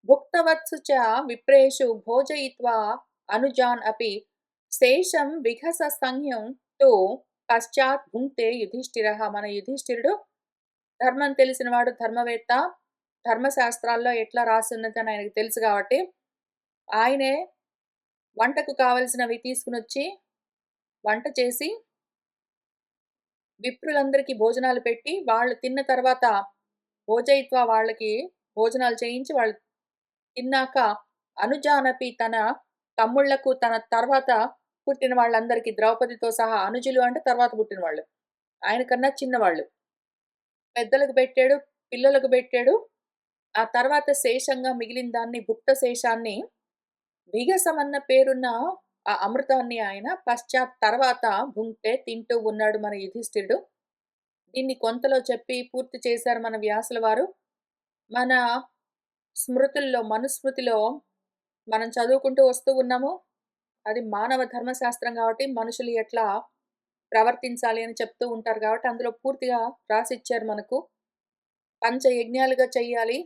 భుక్తవత్సు చ విప్రేషు భోజయిత్వా అనుజాన్ అపి శేషం విఘస సంజ్ఞం తో పశ్చాత్ భుంక్తే యుధిష్ఠిరః. మన యుధిష్ఠిరుడు ధర్మం తెలిసినవాడు, ధర్మవేత్త, ధర్మశాస్త్రాల్లో ఎట్లా రాసున్నది అని ఆయనకు తెలుసు కాబట్టి ఆయనే వంటకు కావలసినవి తీసుకుని వచ్చి వంట చేసి విప్రులందరికీ భోజనాలు పెట్టి, వాళ్ళు తిన్న తర్వాత భోజయిత్వ, వాళ్ళకి భోజనాలు చేయించి వాళ్ళు తిన్నాక అనుజానపి, తన తమ్ముళ్లకు, తన తర్వాత పుట్టిన వాళ్ళందరికీ, ద్రౌపదితో సహా, అనుజులు అంటే తర్వాత పుట్టిన వాళ్ళు, ఆయన కన్నా చిన్నవాళ్ళు, పెద్దలకు పెట్టాడు, పిల్లలకు పెట్టాడు. ఆ తర్వాత శేషంగా మిగిలిన దాన్ని, భుక్త శేషాన్ని, విగసమన్న పేరున్న ఆ అమృతాన్ని ఆయన పశ్చాత్ తర్వాత భుంక్తే తింటూ ఉన్నాడు మన యుధిష్ఠిరుడు. దీన్ని కొంతలో చెప్పి పూర్తి చేశారు మన వ్యాసుల వారు. మన స్మృతుల్లో, మనుస్మృతిలో మనం చదువుకుంటూ వస్తూ ఉన్నాము. అది మానవ ధర్మశాస్త్రం కాబట్టి మనుషులు ఎట్లా ప్రవర్తించాలి అని చెప్తూ ఉంటారు కాబట్టి అందులో పూర్తిగా రాసిచ్చారు మనకు. పంచయజ్ఞాలుగా చెయ్యాలి,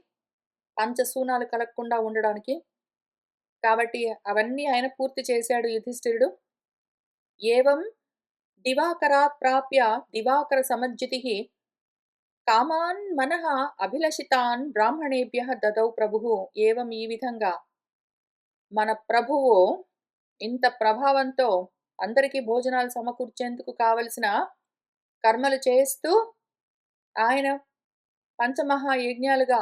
పంచసూనాలు కలగకుండా ఉండడానికి. కాబట్టి అవన్నీ ఆయన పూర్తి చేశాడు యుధిష్ఠిరుడు. ఏవం దివాకరాత్ ప్రాప్య దివాకర సమజ్జితిః కామాన్ మనః అభిలషితాన్ బ్రాహ్మణేభ్యః దదౌ ప్రభుః. ఏవం, ఈ విధంగా మన ప్రభువు ఇంత ప్రభావంతో అందరికీ భోజనాలు సమకూర్చేందుకు కావలసిన కర్మలు చేస్తూ ఆయన పంచమహాయజ్ఞాలుగా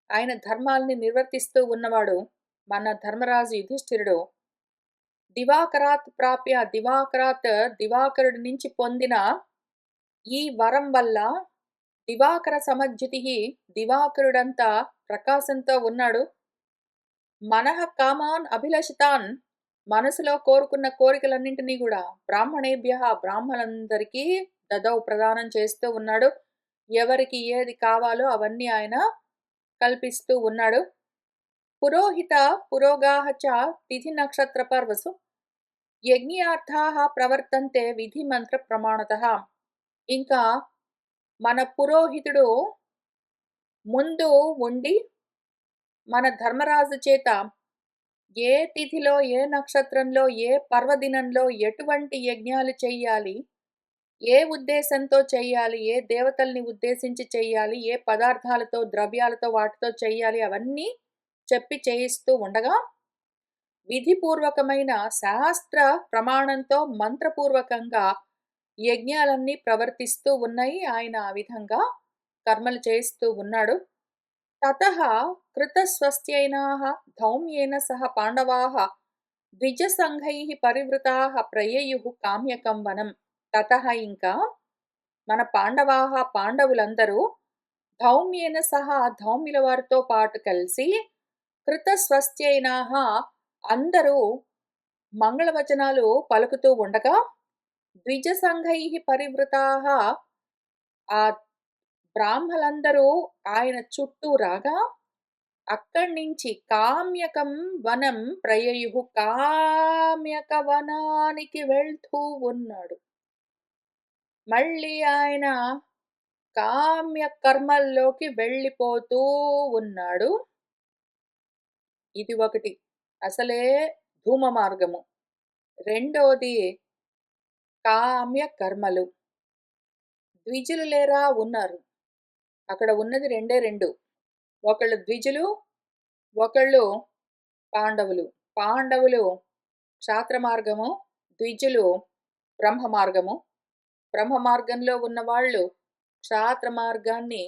ఆయన ధర్మాల్ని నిర్వర్తిస్తూ ఉన్నవాడు మన ధర్మరాజు యుధిష్ఠిరుడు. దివాకరాత్ ప్రాప్య, దివాకరుడి నుంచి పొందిన ఈ వరం వల్ల దివాకర సమజ్జితిః, దివాకరుడంతా ప్రకాశంతో ఉన్నాడు. మనః కామాన్ అభిలషితాన్, మనసులో కోరుకున్న కోరికలన్నింటినీ కూడా బ్రాహ్మణేభ్యః బ్రాహ్మణులందరికీ దదౌ ప్రదానం చేస్తూ ఉన్నాడు. ఎవరికి ఏది కావాలో అవన్నీ ఆయన కల్పిస్తూ ఉన్నాడు. పురోహిత పురోగాః చ తిథి నక్షత్ర పర్వసు యజ్ఞార్థాః ప్రవర్తంతే విధి మంత్ర ప్రమాణతః. ఇంకా మన పురోహితుడు ముందు ఉండి మన ధర్మరాజు చేత ఏ తిథిలో, ఏ నక్షత్రంలో, ఏ పర్వదినంలో ఎటువంటి యజ్ఞాలు చెయ్యాలి, ఏ ఉద్దేశంతో చెయ్యాలి, ఏ దేవతల్ని ఉద్దేశించి చెయ్యాలి, ఏ పదార్థాలతో, ద్రవ్యాలతో వాటితో చెయ్యాలి అవన్నీ చెప్పి చేయిస్తూ ఉండగా, విధిపూర్వకమైన శాస్త్ర ప్రమాణంతో మంత్రపూర్వకంగా యజ్ఞాలన్నీ ప్రవర్తిస్తూ ఉన్నాయి. ఆయన ఆ విధంగా కర్మలు చేయిస్తూ ఉన్నాడు. తతః కృతస్వస్త్యైనాః ధౌమ్యేన సహ పాండవాః ద్విజసంఘైః పరివృతాః ప్రయయుః కామ్యకం వనం. తతః ఇంకా మన పాండవులందరూ ధౌమ్యేన సహా ధౌమ్యుల వారితో పాటు కలిసి కృతస్వస్త్యైనాః అందరూ మంగళవచనాలు పలుకుతూ ఉండగా ద్విజసంఘైః పరివృతాః ఆ బ్రాహ్మలందరూ ఆయన చుట్టూ రాగా అక్కడి నుంచి కామ్యకం వనం ప్రయయుః కామ్యక వనానికి వెళ్తూ ఉన్నాడు. మళ్ళీ ఆయన కామ్య కర్మల్లోకి వెళ్ళిపోతూ ఉన్నాడు. ఇది ఒకటి అసలే ధూమ మార్గము. రెండోది కామ్య కర్మలు. ద్విజులు లేరా? ఉన్నారు. అక్కడ ఉన్నది రెండే రెండు. ఒకళ్ళు ద్విజులు, ఒకళ్ళు పాండవులు. పాండవులు క్షాత్ర మార్గము, ద్విజులు బ్రహ్మ మార్గము. బ్రహ్మ మార్గంలో ఉన్న వాళ్ళు క్షాత్ర మార్గాన్ని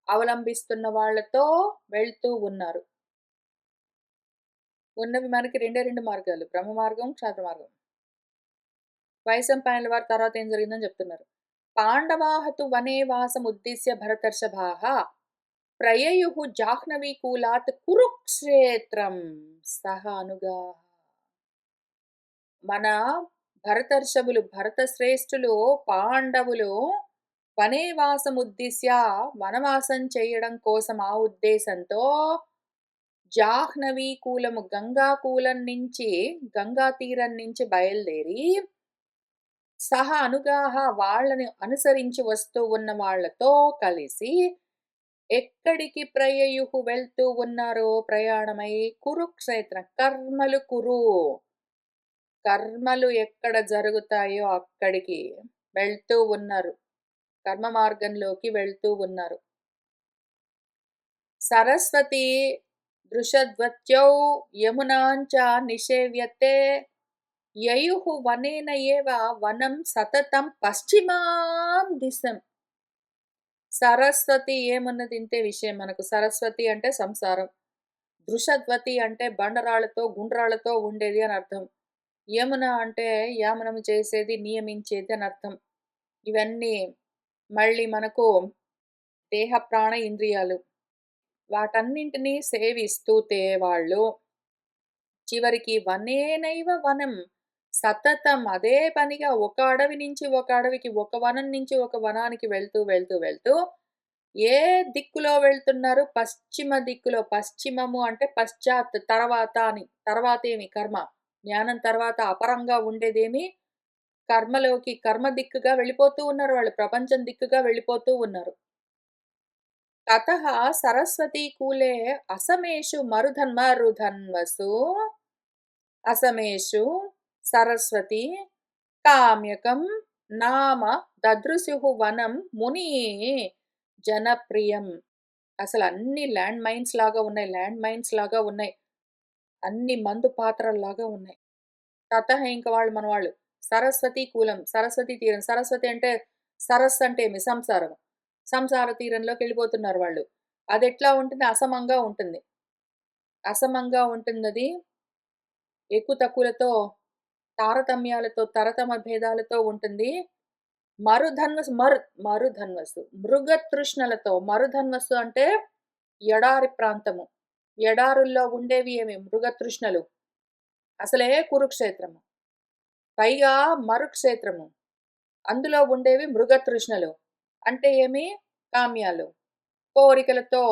అవలంబిస్తున్న వాళ్ళతో వెళ్తూ ఉన్నారు. ఉన్నవి మనకి రెండే రెండు మార్గాలు, బ్రహ్మ మార్గం, క్షాత్ర మార్గం. వైశంపాయనుల వారి తర్వాత ఏం జరిగిందని చెప్తున్నారు. పాండవాః తు వనే వాసముద్దిశ్య భరతర్షభాః ప్రయయుః జాహ్నవీకూలాత్ కురుక్షేత్రం సహ అనుగాః. మన భరతర్షభులు, భరత శ్రేష్ఠులు, పాండవులు వనేవాసముద్దిశ్య వనవాసం చేయడం కోసం ఆ ఉద్దేశంతో జాహ్నవీకూలము గంగాకూలం నుంచి, గంగా తీరం నుంచి బయలుదేరి సహ అనుగాహ వాళ్ళని అనుసరించి వస్తూ ఉన్న వాళ్ళతో కలిసి ఎక్కడికి ప్రయయుః వెళ్తూ ఉన్నారో ప్రయాణమై కురుక్షేత్రం. కర్మలు కురు, కర్మలు ఎక్కడ జరుగుతాయో అక్కడికి వెళ్తూ ఉన్నారు. కర్మ మార్గంలోకి వెళ్తూ ఉన్నారు. సరస్వతి దృషద్వత్యౌ యమునాంచ నిషేవ్యతే యయుః వనేన ఏవ వనం సతతం పశ్చిమాం దిశం. సరస్వతి ఏమున్నది ఇంతే విషయం మనకు. సరస్వతి అంటే సంసారం, దృషద్వతి అంటే బండరాళ్లతో గుండ్రాళ్లతో ఉండేది అని అర్థం, యమున అంటే యామనము చేసేది, నియమించేది అని అర్థం. ఇవన్నీ మళ్ళీ మనకు దేహ ప్రాణ ఇంద్రియాలు. వాటన్నింటినీ సేవిస్తూతే వాళ్ళు చివరికి వనేనైవ వనం సతతం అదే పనిగా ఒక అడవి నుంచి ఒక అడవికి, ఒక వనం నుంచి ఒక వనానికి వెళ్తూ వెళ్తూ వెళ్తూ ఏ దిక్కులో వెళ్తున్నారు? పశ్చిమ దిక్కులో. పశ్చిమము అంటే పశ్చాత్, తర్వాత అని. తర్వాత ఏమి? కర్మ. జ్ఞానం తర్వాత అపరంగా ఉండేదేమి? కర్మలోకి, కర్మ దిక్కుగా వెళ్ళిపోతూ ఉన్నారు వాళ్ళు. ప్రపంచం దిక్కుగా వెళ్ళిపోతూ ఉన్నారు. తతః సరస్వతీ కూలే అసమేషు మరుధన్వసు అసమేషు సరస్వతి కామ్యకం నామ దదృశుః వనం ముని జనప్రియం. అసలు అన్ని ల్యాండ్ మైన్స్ లాగా ఉన్నాయి, ల్యాండ్ మైన్స్ లాగా ఉన్నాయి, అన్ని మందు పాత్రల్లాగా ఉన్నాయి. తతః ఇంక వాళ్ళు మన వాళ్ళు సరస్వతి కూలం, సరస్వతి తీరం. సరస్వతి అంటే సరస్సు అంటే ఏమి? సంసారం. సంసార తీరంలోకి వెళ్ళిపోతున్నారు వాళ్ళు. అది ఎట్లా ఉంటుంది? అసమంగా ఉంటుంది. అసమంగా ఉంటుంది. అది ఎక్కువ తక్కువలతో, తారతమ్యాలతో, తరతమ భేదాలతో ఉంటుంది. మరుధన్వసు మృగతృష్ణలతో. మరుధన్వసు అంటే ఎడారి ప్రాంతము. ఎడారుల్లో ఉండేవి ఏమి? మృగతృష్ణలు. అసలే కురుక్షేత్రము. పైగా మరుక్షేత్రము. అందులో ఉండేవి మృగతృష్ణలు. అంటే ఏమి? కామ్యాలు. కోరికలతో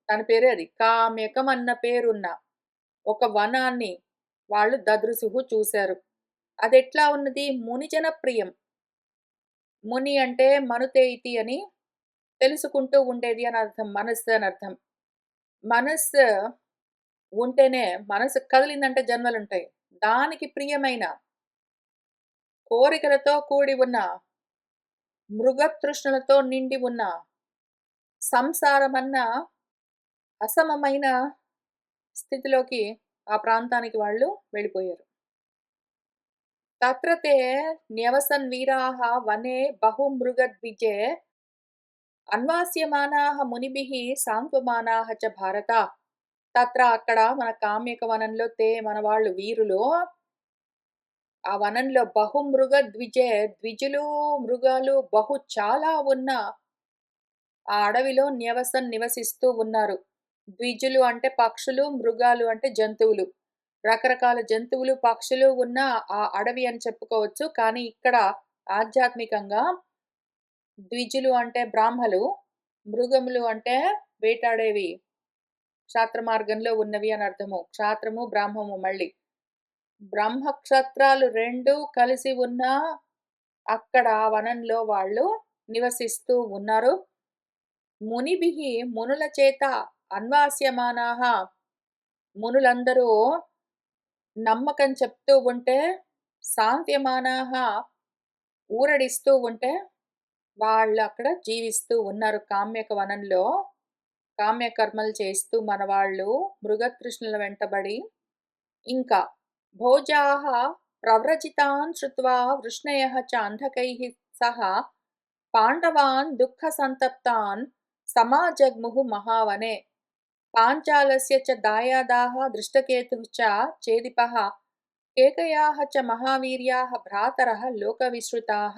దాని పేరే అది. కామ్యకం అన్న పేరున్న ఒక వనాన్ని వాళ్ళు దదృశుః చూశారు. అదెట్లా ఉన్నది? మునిజన ప్రియం. ముని అంటే మనుతేయితి అని తెలుసుకుంటూ ఉండేది అని అర్థం. మనస్సు అని అర్థం. మనస్సు ఉంటేనే మనసు కదిలిందంటే జన్మలుంటాయి. దానికి ప్రియమైన కోరికలతో కూడి ఉన్న మృగతృష్ణలతో నిండి ఉన్న సంసారమన్న అసమమైన స్థితిలోకి ఆ ప్రాంతానికి వాళ్ళు వెళ్ళిపోయారు. తత్ర తే న్యవసన్ వీరాः వనే బహుమృగద్విజే అన్వాస్యమానాः మునిభిః సాంత్వమానాः చ భారత. తత్ర అక్కడ మన కామ్యక వనంలో మన వాళ్ళు వీరులు ఆ వనంలో బహుమృగ ద్విజే ద్విజులు మృగాలు చాలా ఉన్న ఆ అడవిలో నివసిస్తూ ఉన్నారు. ద్విజులు అంటే పక్షులు, మృగాలు అంటే జంతువులు. రకరకాల జంతువులు, పక్షులు ఉన్న ఆ అడవి అని చెప్పుకోవచ్చు. కానీ ఇక్కడ ఆధ్యాత్మికంగా ద్విజులు అంటే బ్రాహ్మలు, మృగములు అంటే వేటాడేవి. క్షాత్ర మార్గంలో ఉన్నవి అని అర్థము. క్షాత్రము, బ్రాహ్మము మళ్ళీ. బ్రహ్మ క్షత్రాలు 2 కలిసి ఉన్న అక్కడ వనంలో వాళ్ళు నివసిస్తూ ఉన్నారు. మునిభిః మునుల చేత అన్వాస్యమానాః మునులందరూ నమ్మకం చెప్తూ ఉంటే, సాంత్యమానాః ఊరడిస్తూ ఉంటే, వాళ్ళు అక్కడ జీవిస్తూ ఉన్నారు కామ్యక వనంలో. కామ్యకర్మలు చేస్తూ మనవాళ్ళు మృగతృష్ణుల వెంటబడి. ఇంకా భోజాః ప్రవ్రజితాన్ శ్రుత్వా వృష్ణయః చ అంధకైః సహ పాండవాన్ దుఃఖసంతప్తాన్ సమాజగ్ముః మహావనే. పాంచాలస్య చ దాయాదాః దృష్టకేతుః చ చేదిపః కేకయాః చ మహావీర్యాః భ్రాతరః లోకవిశ్రుతాః.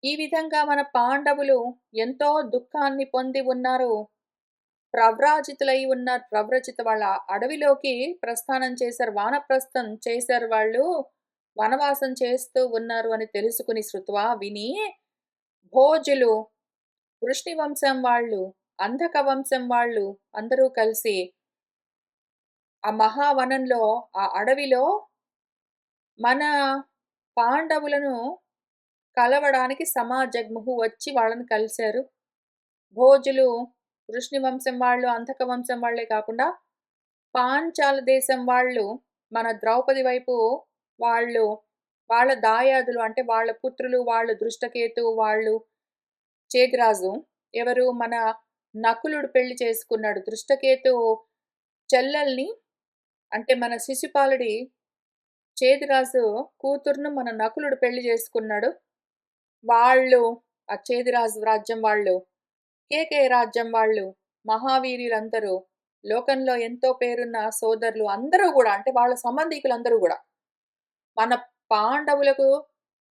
ఈ విధంగా మన పాండవులు ఎంతో దుఃఖాన్ని పొంది ఉన్నారు. ప్రవ్రాజితులై ఉన్నారు. ప్రవ్రజిత వాళ్ళ అడవిలోకి ప్రస్థానం చేశారు. వానప్రస్థం చేశారు వాళ్ళు. వనవాసం చేస్తూ ఉన్నారు అని తెలుసుకుని శృత్వా విని భోజులు, వృష్ణివంశం వాళ్ళు, అంధక వంశం వాళ్ళు అందరూ కలిసి ఆ మహావనంలో ఆ అడవిలో మన పాండవులను కలవడానికి సమాజగ్ముహు వచ్చి వాళ్ళని కలిశారు. భోజులు, వృష్ణివంశం వాళ్ళు, అంధక వంశం వాళ్ళే కాకుండా పాంచాల దేశం వాళ్ళు మన ద్రౌపది వైపు వాళ్ళు వాళ్ళ దాయాదులు అంటే వాళ్ళ పుత్రులు, వాళ్ళు దృష్టకేతు, వాళ్ళు చేదిరాజు. ఎవరు? మన నకులుడు పెళ్లి చేసుకున్నాడు. దృష్టకేతు చెల్లెల్ని అంటే మన శిశుపాలుడి చేదిరాజు కూతుర్ను మన నకులుడు పెళ్లి చేసుకున్నాడు. వాళ్ళు ఆ చేదిరాజు రాజ్యం వాళ్ళు, కేకేయ రాజ్యం వాళ్ళు, మహావీరులందరూ లోకంలో ఎంతో పేరున్న సోదరులు అందరూ గూడా అంటే వాళ్ళ సంబంధీకులందరూ గూడా మన పాండవులకు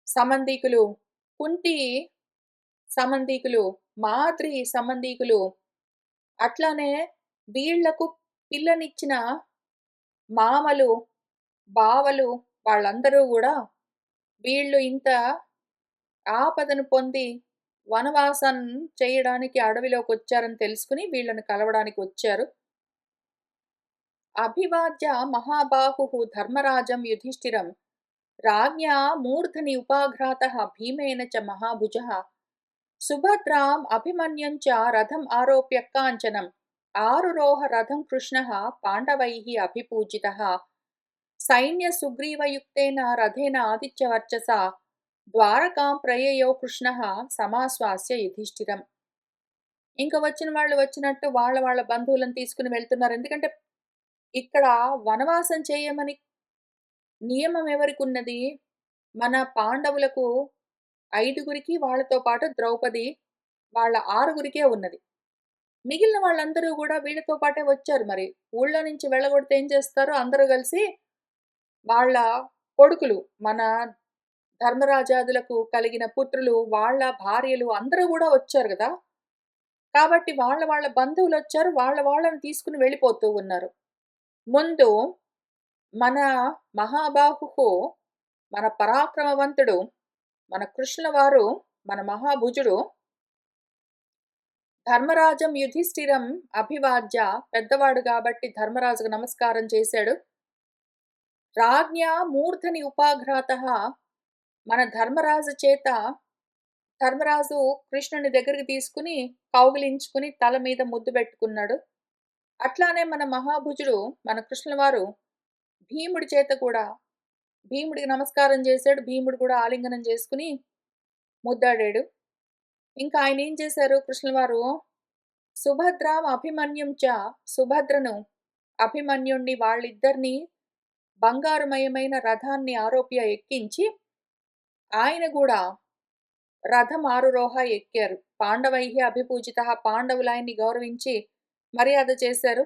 సంబంధీకులు, కుంతి సంబంధీకులు, మాద్రి సంబంధీకులు, అట్లానే వీళ్లకు పిల్లనిచ్చిన మామలు, బావలు వాళ్ళందరూ గూడా వీళ్ళు ఇంత ఆపదను పొంది వనవాసం చేయడానికి అడవిలోకొచ్చారని తెలుసుకుని వీళ్ళని కలవడానికి వచ్చారు. అభివాద్య మహాబాహుః ధర్మరాజం యుధిష్ఠిరం రాజ్ఞా మూర్ధని ఉపాఘ్రాతః భీమేన చ మహాభుజః సుభద్రాం అభిమన్యం చ రథం ఆరోప్య కాంచనం ఆరురోహ రథం కృష్ణః పాండవైః అభిపూజితః సైన్య సుగ్రీవయుక్తేన రథేన ఆదిత్యవర్చసా ద్వారకాం ప్రయయో కృష్ణః సమాశ్వాస్య యుధిష్ఠిరం. ఇంక వచ్చిన వాళ్ళు వచ్చినట్టు వాళ్ళ బంధువులను తీసుకుని వెళ్తున్నారు. ఎందుకంటే ఇక్కడ వనవాసం చేయమని నియమం ఎవరికున్నది? మన పాండవులకు 5గురికి వాళ్ళతో పాటు ద్రౌపది వాళ్ళ 6గురికే ఉన్నది. మిగిలిన వాళ్ళందరూ గూడా వీళ్ళతో పాటే వచ్చారు మరి. ఊళ్ళో నుంచి వెళ్ళగొడితే ఏం చేస్తారు? అందరూ కలిసి వాళ్ళ కొడుకులు మన ధర్మరాజాదులకు కలిగిన పుత్రులు, వాళ్ళ భార్యలు అందరూ గూడా వచ్చారు గదా! కాబట్టి వాళ్ళ బంధువులొచ్చారు. వాళ్ళని తీసుకుని వెళ్ళిపోతూ ఉన్నారు. ముందు మన మహాబాహువు, మన పరాక్రమవంతుడు, మన కృష్ణుల వారు, మన మహాభుజుడు ధర్మరాజం యుధిష్ఠిరం అభివాద్య, పెద్దవాడు కాబట్టి ధర్మరాజుకు నమస్కారం చేశాడు. రాజ్ఞా మూర్ధని ఉపాఘ్రాతః, మన ధర్మరాజు చేత ధర్మరాజు కృష్ణుని దగ్గరికి తీసుకుని కౌగిలించుకుని తల మీద ముద్దు పెట్టుకున్నాడు. అట్లానే మన మహాభుజుడు, మన కృష్ణుల వారు భీముడి చేత కూడా భీముడికి నమస్కారం చేశాడు. భీముడు కూడా ఆలింగనం చేసుకుని ముద్దాడాడు. ఇంకా ఆయన ఏం చేశారు కృష్ణుల వారు, సుభద్రాం అభిమన్యుం చ, సుభద్రను అభిమన్యుణ్ణి వాళ్ళిద్దరినీ బంగారుమయమైన రథాన్ని ఆరోప్య ఎక్కించి ఆయన కూడా రథం ఆరురోహ ఎక్కారు. పాండవైహి అభిపూజిత, పాండవులు ఆయన్ని గౌరవించి మర్యాద చేశారు.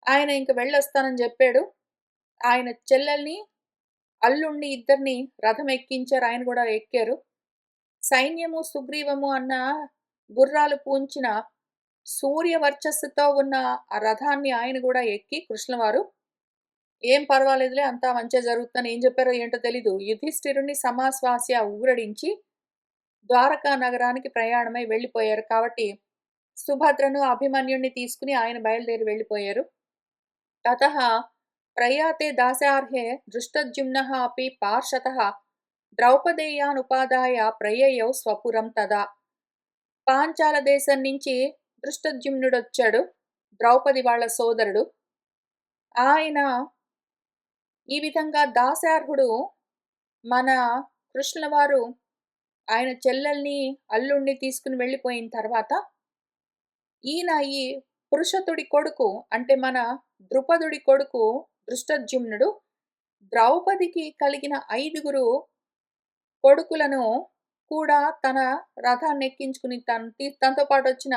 ఆయన ఇంక వెళ్ళొస్తానని చెప్పాడు. ఆయన చెల్లెల్ని అల్లుణ్ణి ఇద్దరిని రథం ఎక్కించారు. ఆయన కూడా ఎక్కారు. సైన్యము సుగ్రీవము అన్న గుర్రాలు పూంచిన సూర్య వర్చస్సుతో ఉన్న ఆ రథాన్ని ఆయన కూడా ఎక్కి కృష్ణవారు ఏం పర్వాలేదులే అంతా మంచిగా జరుగుతుందని ఏం చెప్పారో ఏంటో తెలీదు, యుధిష్ఠిరుణ్ణి సమాశ్వాస్య ఊరడించి ద్వారకా నగరానికి ప్రయాణమై వెళ్ళిపోయారు. కాబట్టి సుభద్రను అభిమన్యుణ్ణి తీసుకుని ఆయన బయలుదేరి వెళ్ళిపోయారు. తతః ప్రయాతే దాసార్హే దృష్టద్యుమ్నః అపి పార్షతః ద్రౌపదేయాన్ ఉపాదాయ ప్రయయౌ స్వపురం తదా. పాంచాల దేశం నుంచి దృష్టద్యుమ్నుడు వచ్చాడు, ద్రౌపది వాళ్ళ సోదరుడు. ఆయన ఈ విధంగా దాసార్హుడు మన కృష్ణుల వారు ఆయన చెల్లెల్ని అల్లుణ్ణి తీసుకుని వెళ్ళిపోయిన తర్వాత ఈయన ఈ పురుషతుడి కొడుకు అంటే మన ద్రుపదుడి కొడుకు దృష్టద్యుమ్నుడు ద్రౌపదికి కలిగిన 5 కొడుకులను కూడా తన రథాన్ని ఎక్కించుకుని తనతో పాటు వచ్చిన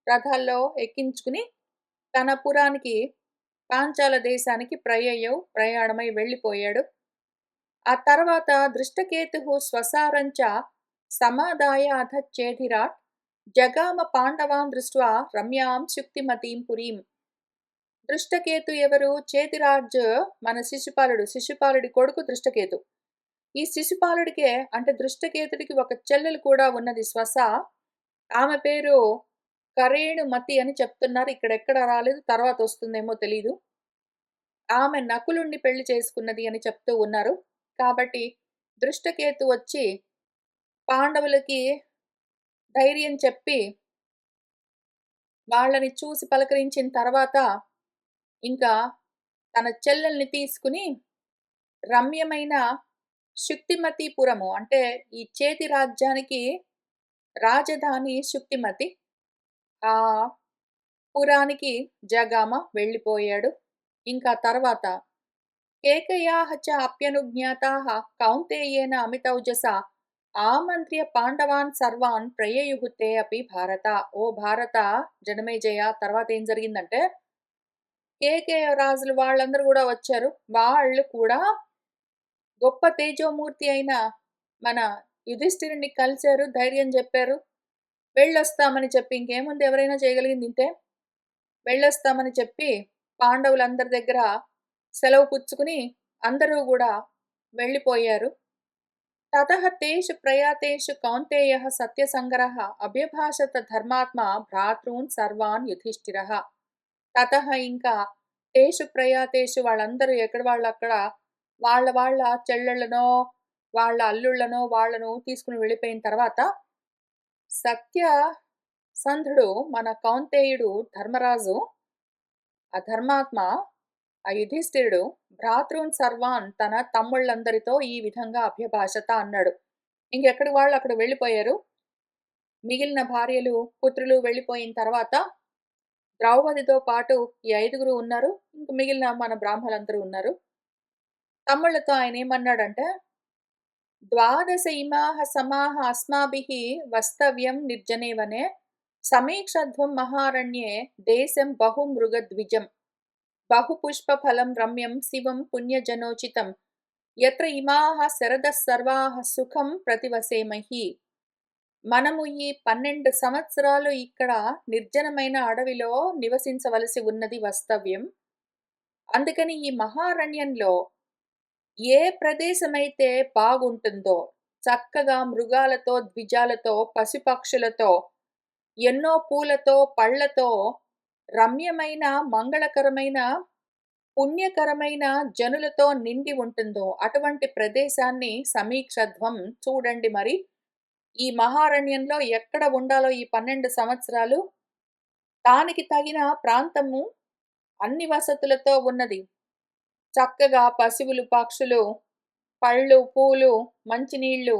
రథాల్లో ఎక్కించుకుని తన పురానికి పాంచాల దేశానికి ప్రయాణమై వెళ్ళిపోయాడు. ఆ తర్వాత దృష్టకేతు స్వసారంచ సమాదాయ అథ చేధిరాట్ జగామ పాండవాన్ దృష్ట్వా రమ్యాం శుక్తిమతీం పురీం. దృష్టకేతు ఎవరు? చేతిరాజ్ మన శిశుపాలుడి కొడుకు దృష్టకేతు. ఈ శిశుపాలుడికే అంటే దృష్టకేతుడికి ఒక చెల్లెలు కూడా ఉన్నది, స్వస. ఆమె పేరు కరేణుమతి అని చెప్తున్నారు. ఇక్కడెక్కడ రాలేదు, తర్వాత వస్తుందేమో తెలీదు. ఆమె నకులుణ్ణి పెళ్లి చేసుకున్నది అని చెప్తూ ఉన్నారు. కాబట్టి దృష్టకేతు వచ్చి పాండవులకి ధైర్యం చెప్పి వాళ్ళని చూసి పలకరించిన తర్వాత ఇంకా తన చెల్లెల్ని తీసుకుని రమ్యమైన శుక్తిమతిపురము అంటే ఈ చేతి రాజ్యానికి రాజధాని శుక్తిమతి, ఆ పురానికి జగామ వెళ్ళిపోయాడు. ఇంకా తర్వాత కేకయాః చ అప్యనుజ్ఞాతాః కౌంతేయేన అమితౌజస ఆమంత్ర్య పాండవాన్ సర్వాన్ ప్రయయుః తే అపి భారత. ఓ భారత జనమేజయ, తర్వాత ఏం జరిగిందంటే కేకేయ రాజులు వాళ్ళందరూ కూడా వచ్చారు. వాళ్ళు కూడా గొప్ప తేజోమూర్తి అయిన మన యుధిష్ఠిరుణ్ణి కలిశారు, ధైర్యం చెప్పారు. వెళ్ళొస్తామని చెప్పి, ఇంకేముంది ఎవరైనా చేయగలిగింది ఇంతే, వెళ్ళొస్తామని చెప్పి పాండవులందరి దగ్గర సెలవు పుచ్చుకుని అందరూ కూడా వెళ్ళిపోయారు. తతః తేషు ప్రయాతేషు కౌంతేయః సత్యసంగరః అభ్యభాషత ధర్మాత్మ భ్రాతॄన్ సర్వాన్ యుధిష్ఠిరః. తతః ఇంకా తేషు ప్రయాతేషు వాళ్ళందరూ ఎక్కడ వాళ్ళు అక్కడ వాళ్ళ చెల్లెళ్ళనో వాళ్ళ అల్లుళ్ళనో వాళ్ళను తీసుకుని వెళ్ళిపోయిన తర్వాత సత్యసంధుడు మన కౌంతేయుడు ధర్మరాజు, ఆ ధర్మాత్మ, ఆ యుధిష్ఠిరుడు భ్రాతృన్ సర్వాన్ తన తమ్ముళ్ళందరితో ఈ విధంగా అభ్యభాషత అన్నాడు. ఇంకెక్కడి వాళ్ళు అక్కడ వెళ్ళిపోయారు. మిగిలిన భార్యలు పుత్రులు వెళ్ళిపోయిన తర్వాత ద్రౌపదితో పాటు ఈ 5 ఉన్నారు. ఇంక మిగిలిన మన బ్రాహ్మలందరూ ఉన్నారు. తమ్ముళ్ళతో ఆయన ఏమన్నాడంటే, ద్వాదశ ఇమాహ సమాహ అస్మాభిః వస్తవ్యం నిర్జనే వనే సమీక్షధ్వం మహారణ్యే దేశం బహుమృగద్విజం బహుపుష్పఫలం రమ్యం శివం పుణ్యజనోచితం యత్ర ఇమాహ శరదః సర్వాః సుఖం ప్రతివసేమహి. మనము ఈ 12 సంవత్సరాలు ఇక్కడ నిర్జనమైన అడవిలో నివసించవలసి ఉన్నది, వస్తవ్యం. అందుకని ఈ మహారణ్యంలో ఏ ప్రదేశమైతే బాగుంటుందో, చక్కగా మృగాలతో, ద్విజాలతో, పశుపక్షులతో, ఎన్నో పూలతో, పళ్ళతో, రమ్యమైన, మంగళకరమైన, పుణ్యకరమైన జనులతో నిండి ఉంటుందో, అటువంటి ప్రదేశాన్ని సమీక్షధ్వం చూడండి మరి. ఈ మహారణ్యంలో ఎక్కడ ఉండాలో ఈ 12 సంవత్సరాలు, దానికి తగిన ప్రాంతము అన్ని వసతులతో ఉన్నది. చక్కగా పశువులు, పక్షులు, పళ్ళు, పూలు, మంచినీళ్ళు,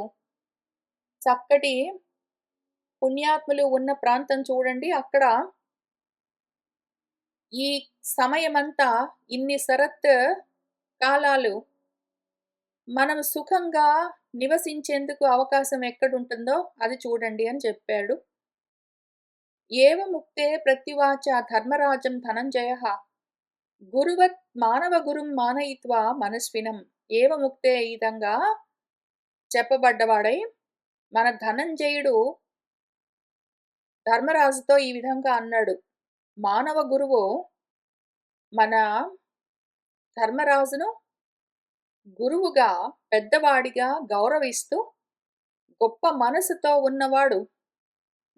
చక్కటి పుణ్యాత్ములు ఉన్న ప్రాంతం చూడండి. అక్కడ ఈ సమయమంతా ఇన్ని శరత్ కాలాలు మనం సుఖంగా నివసించేందుకు అవకాశం ఎక్కడుంటుందో అది చూడండి అని చెప్పాడు. ఏవముక్తే ప్రత్యువాచ ధర్మరాజం ధనంజయః గురువత్ మానవ గురుం మానయిత్వా మనస్వినం. ఏవముక్తే ఈ విధంగా చెప్పబడ్డవాడై మన ధనంజయుడు ధర్మరాజుతో ఈ విధంగా అన్నాడు. మానవ గురువు మన ధర్మరాజును గురువుగా, పెద్దవాడిగా గౌరవిస్తూ, గొప్ప మనసుతో ఉన్నవాడు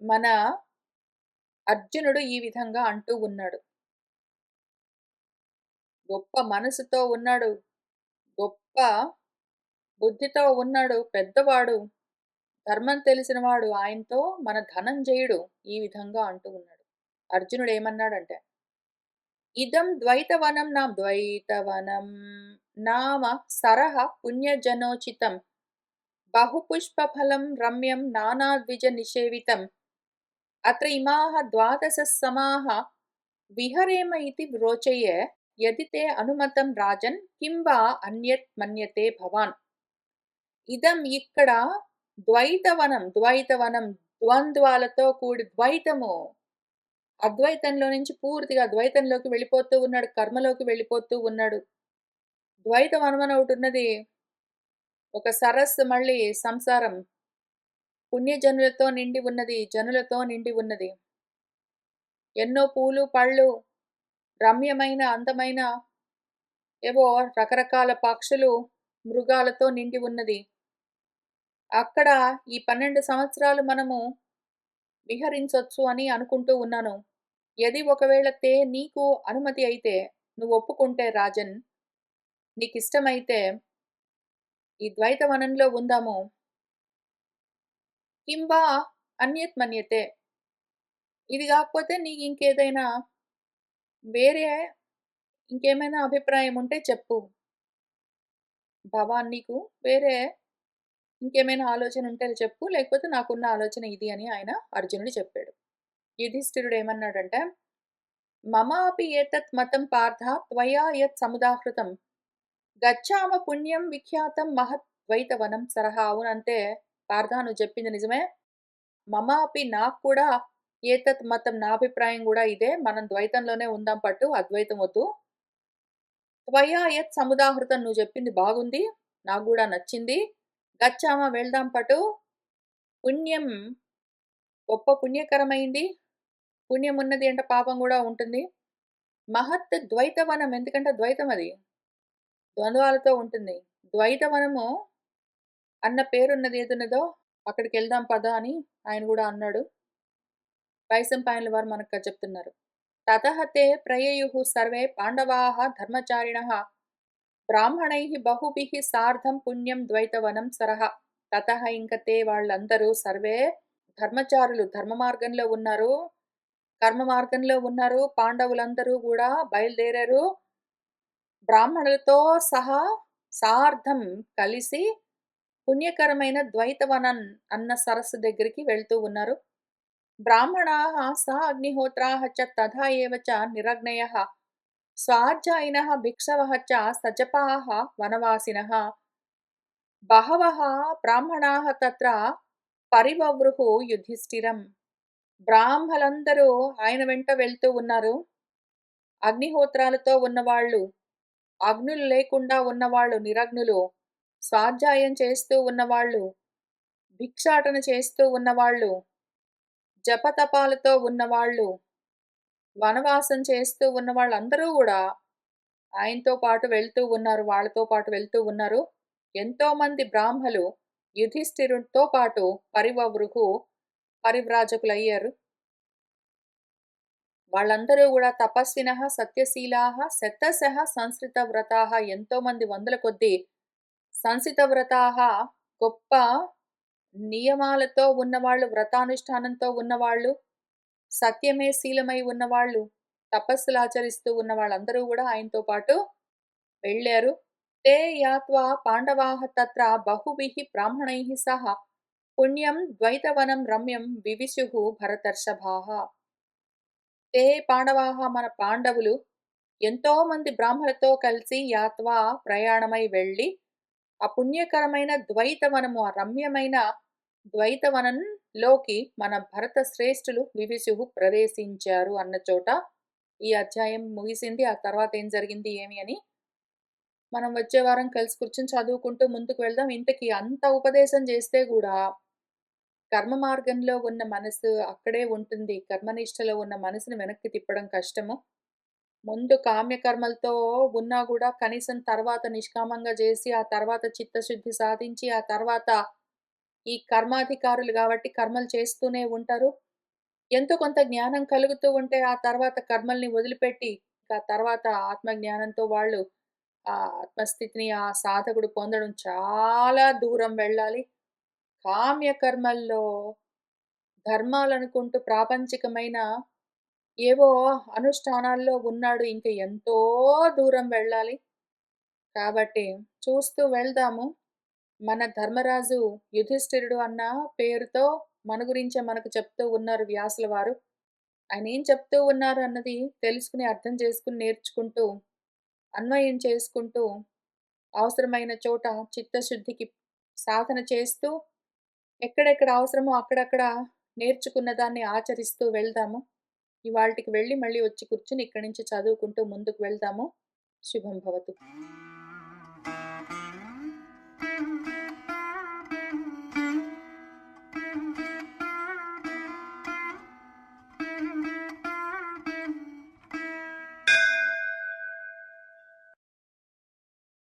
మన అర్జునుడు ఈ విధంగా అంటూ ఉన్నాడు. గొప్ప మనసుతో ఉన్నాడు, గొప్ప బుద్ధితో ఉన్నాడు, పెద్దవాడు, ధర్మం తెలిసినవాడు. ఆయనతో మన ధనంజయుడు ఈ విధంగా అంటూ ఉన్నాడు. అర్జునుడు ఏమన్నాడంటే, ఇదం ద్వైతవనం నామ సరహ పుణ్యజనోచితం బహుపుష్పఫలం రమ్యం నానాద్విజ నిషేవితం అత్ర ఇమాః ద్వాదశ సమాః విహరేమ ఇతి రోచయే యది తే అనుమతం రాజన్ కిం వా అన్యత్ మన్యతే భవాన్. ఇదం ఇక్కడ ద్వైతవనం, ద్వైతవనం ద్వంద్వాలతో కూడి ద్వైతము, అద్వైతంలో నుంచి పూర్తిగా ద్వైతంలోకి వెళ్ళిపోతూ ఉన్నాడు, కర్మలోకి వెళ్ళిపోతూ ఉన్నాడు. ద్వైతవనం అని ఒకటి ఉన్నది, ఒక సరస్సు, మళ్ళీ సంసారం, పుణ్యజనులతో నిండి ఉన్నది, జనులతో నిండి ఉన్నది. ఎన్నో పూలు, పళ్ళు, రమ్యమైన, అందమైన ఏవో రకరకాల పక్షులు, మృగాలతో నిండి ఉన్నది. అక్కడ ఈ 12 సంవత్సరాలు మనము విహరించొచ్చు అని అనుకుంటూ ఉన్నాను. యది ఒకవేళ నీకు అనుమతి అయితే, నువ్వు ఒప్పుకుంటే రాజన్, నీకిష్టమైతే ఈ ద్వైతవనంలో ఉందాము. కిం వా అన్యత్ మన్యతే, ఇది కాకపోతే నీకు ఇంకేదైనా వేరే ఇంకేమైనా అభిప్రాయం ఉంటే చెప్పు. భవాన్, నీకు వేరే ఇంకేమైనా ఆలోచన ఉంటే చెప్పు, లేకపోతే నాకున్న ఆలోచన ఇది అని ఆయన అర్జునుడు చెప్పాడు. యుధిష్ఠిరుడు ఏమన్నాడంటే, మమాపి ఏతత్ మతం పార్థ త్వయా యత్ సముదాహృతం గచ్చామ పుణ్యం విఖ్యాతం మహత్ ద్వైతవనం సరహా. అవునంతే పార్థ, నువ్వు చెప్పింది నిజమే. మమాపి, నాకు కూడా, ఏతత్ మతం, నా అభిప్రాయం కూడా ఇదే. మనం ద్వైతంలోనే ఉందాం పట్టు, అద్వైతం వద్దు. త్వయా యత్ సముదాహృతం, నువ్వు చెప్పింది బాగుంది, నాకు కూడా నచ్చింది. గచ్చామ, వెళ్దాం పటు. పుణ్యం, గొప్ప పుణ్యకరమైంది. పుణ్యం ఉన్నది అంటే పాపం కూడా ఉంటుంది. మహత్ ద్వైతవనం, ఎందుకంటే ద్వైతం అది ద్వంద్వాలతో ఉంటుంది. ద్వైతవనము అన్న పేరున్నది ఏదున్నదో అక్కడికి వెళ్దాం పదా అని ఆయన కూడా అన్నాడు. వైశంపాయనుల వారు మనకు చెప్తున్నారు. తతః తే ప్రయయుః సర్వే పాండవాః ధర్మచారిణః బ్రాహ్మణైః బహుభిః సార్ధం పుణ్యం ద్వైతవనం సరహ. తతః, ఇంక తే, వాళ్ళందరూ, సర్వే ధర్మచారులు, ధర్మ మార్గంలో ఉన్నారు, కర్మ మార్గంలో ఉన్నారు. పాండవులందరూ కూడా బయలుదేరారు. బ్రాహ్మణులతో సహా సార్ధం కలిసి పుణ్యకరమైన ద్వైతవనం అన్న సరస్సు దగ్గరికి వెళ్తూ ఉన్నారు. బ్రాహ్మణాః స అగ్నిహోత్రాః చ తథా ఏవ చ నిరగ్నయః స్వాధ్యాయినః భిక్షవః చ సజపాః వనవాసినః బహవః బ్రాహ్మణాః తత్ర పరివవృహు యుధిష్ఠిరం. బ్రాహ్మలందరూ ఆయన వెంట వెళ్తూ ఉన్నారు. అగ్నిహోత్రాలతో ఉన్నవాళ్ళు, అగ్నులు లేకుండా ఉన్నవాళ్ళు, నిరగ్నులు, స్వాధ్యాయం చేస్తూ ఉన్నవాళ్ళు, భిక్షాటన చేస్తూ ఉన్నవాళ్ళు, జపతపాలతో ఉన్నవాళ్ళు, వనవాసం చేస్తూ ఉన్న వాళ్ళందరూ కూడా ఆయనతో పాటు వెళ్తూ ఉన్నారు. వాళ్ళతో పాటు వెళ్తూ ఉన్నారు. ఎంతోమంది బ్రాహ్మలు యుధిష్ఠిరుడితో పాటు పరివ్రాజకులయ్యారు. వాళ్ళందరూ గూడా తపస్వినః, సత్యశీలాః, శతశః సంస్కృతవ్రతాః, ఎంతోమంది వందల కొద్దీ సంసితవ్రతాః, గొప్ప నియమాలతో ఉన్నవాళ్ళు, వ్రతానుష్ఠానంతో ఉన్నవాళ్ళు, సత్యమే శీలమై ఉన్నవాళ్ళు, తపస్సులాచరిస్తూ ఉన్న వాళ్ళందరూ గూడా ఆయనతో పాటు వెళ్ళారు. తే యాత్వా పాండవాః తత్ర బహుభిః బ్రాహ్మణైః సహ పుణ్యం ద్వైతవనం రమ్యం వివిశుః భరతర్షభాః. తే పాండవాః, మన పాండవులు ఎంతో మంది బ్రాహ్మలతో కలిసి యాత్వా ప్రయాణమై వెళ్ళి ఆ పుణ్యకరమైన ద్వైతవనము, ఆ రమ్యమైన ద్వైతవనంలోకి మన భరత శ్రేష్ఠులు వివిశుః ప్రవేశించారు అన్న చోట ఈ అధ్యాయం ముగిసింది. ఆ తర్వాత ఏం జరిగింది ఏమి అని మనం వచ్చే వారం కలిసి కూర్చొని చదువుకుంటూ ముందుకు వెళ్దాం. ఇంతకీ అంత ఉపదేశం చేస్తే గూడా కర్మ మార్గంలో ఉన్న మనసు అక్కడే ఉంటుంది. కర్మనిష్టలో ఉన్న మనసుని వెనక్కి తిప్పడం కష్టము. ముందు కామ్యకర్మలతో ఉన్నా గూడా కనీసం తర్వాత నిష్కామంగా చేసి, ఆ తర్వాత చిత్తశుద్ధి సాధించి, ఆ తర్వాత ఈ కర్మాధికారులు గాబట్టి కర్మలు చేస్తూనే ఉంటారు. ఎంతో కొంత జ్ఞానం కలుగుతూ ఉంటే ఆ తర్వాత కర్మల్ని వదిలిపెట్టి, ఆ తర్వాత ఆత్మజ్ఞానంతో వాళ్ళు ఆ ఆత్మస్థితిని ఆ సాధకుడు పొందడం చాలా దూరం వెళ్ళాలి. కామ్యకర్మల్లో ధర్మాలనుకుంటూ ప్రాపంచికమైన ఏవో అనుష్ఠానాల్లో ఉన్నాడు. ఇంక ఎంతో దూరం వెళ్ళాలి. కాబట్టి చూస్తూ వెళ్దాము. మన ధర్మరాజు యుధిష్ఠిరుడు అన్న పేరుతో మన గురించే మనకు చెప్తూ ఉన్నారు వ్యాసుల వారు. ఆయన ఏం చెప్తూ ఉన్నారు అన్నది తెలుసుకుని, అర్థం చేసుకుని, నేర్చుకుంటూ, అన్వయం చేసుకుంటూ, అవసరమైన చోట చిత్తశుద్ధికి సాధన చేస్తూ, ఎక్కడెక్కడ అవసరమో అక్కడక్కడ నేర్చుకున్న దాన్ని ఆచరిస్తూ వెళ్దాము. ఇవాల్టికి వెళ్ళి మళ్ళీ వచ్చి కూర్చుని ఇక్కడి నుంచి చదువుకుంటూ ముందుకు వెళ్దాము. శుభం భవతు.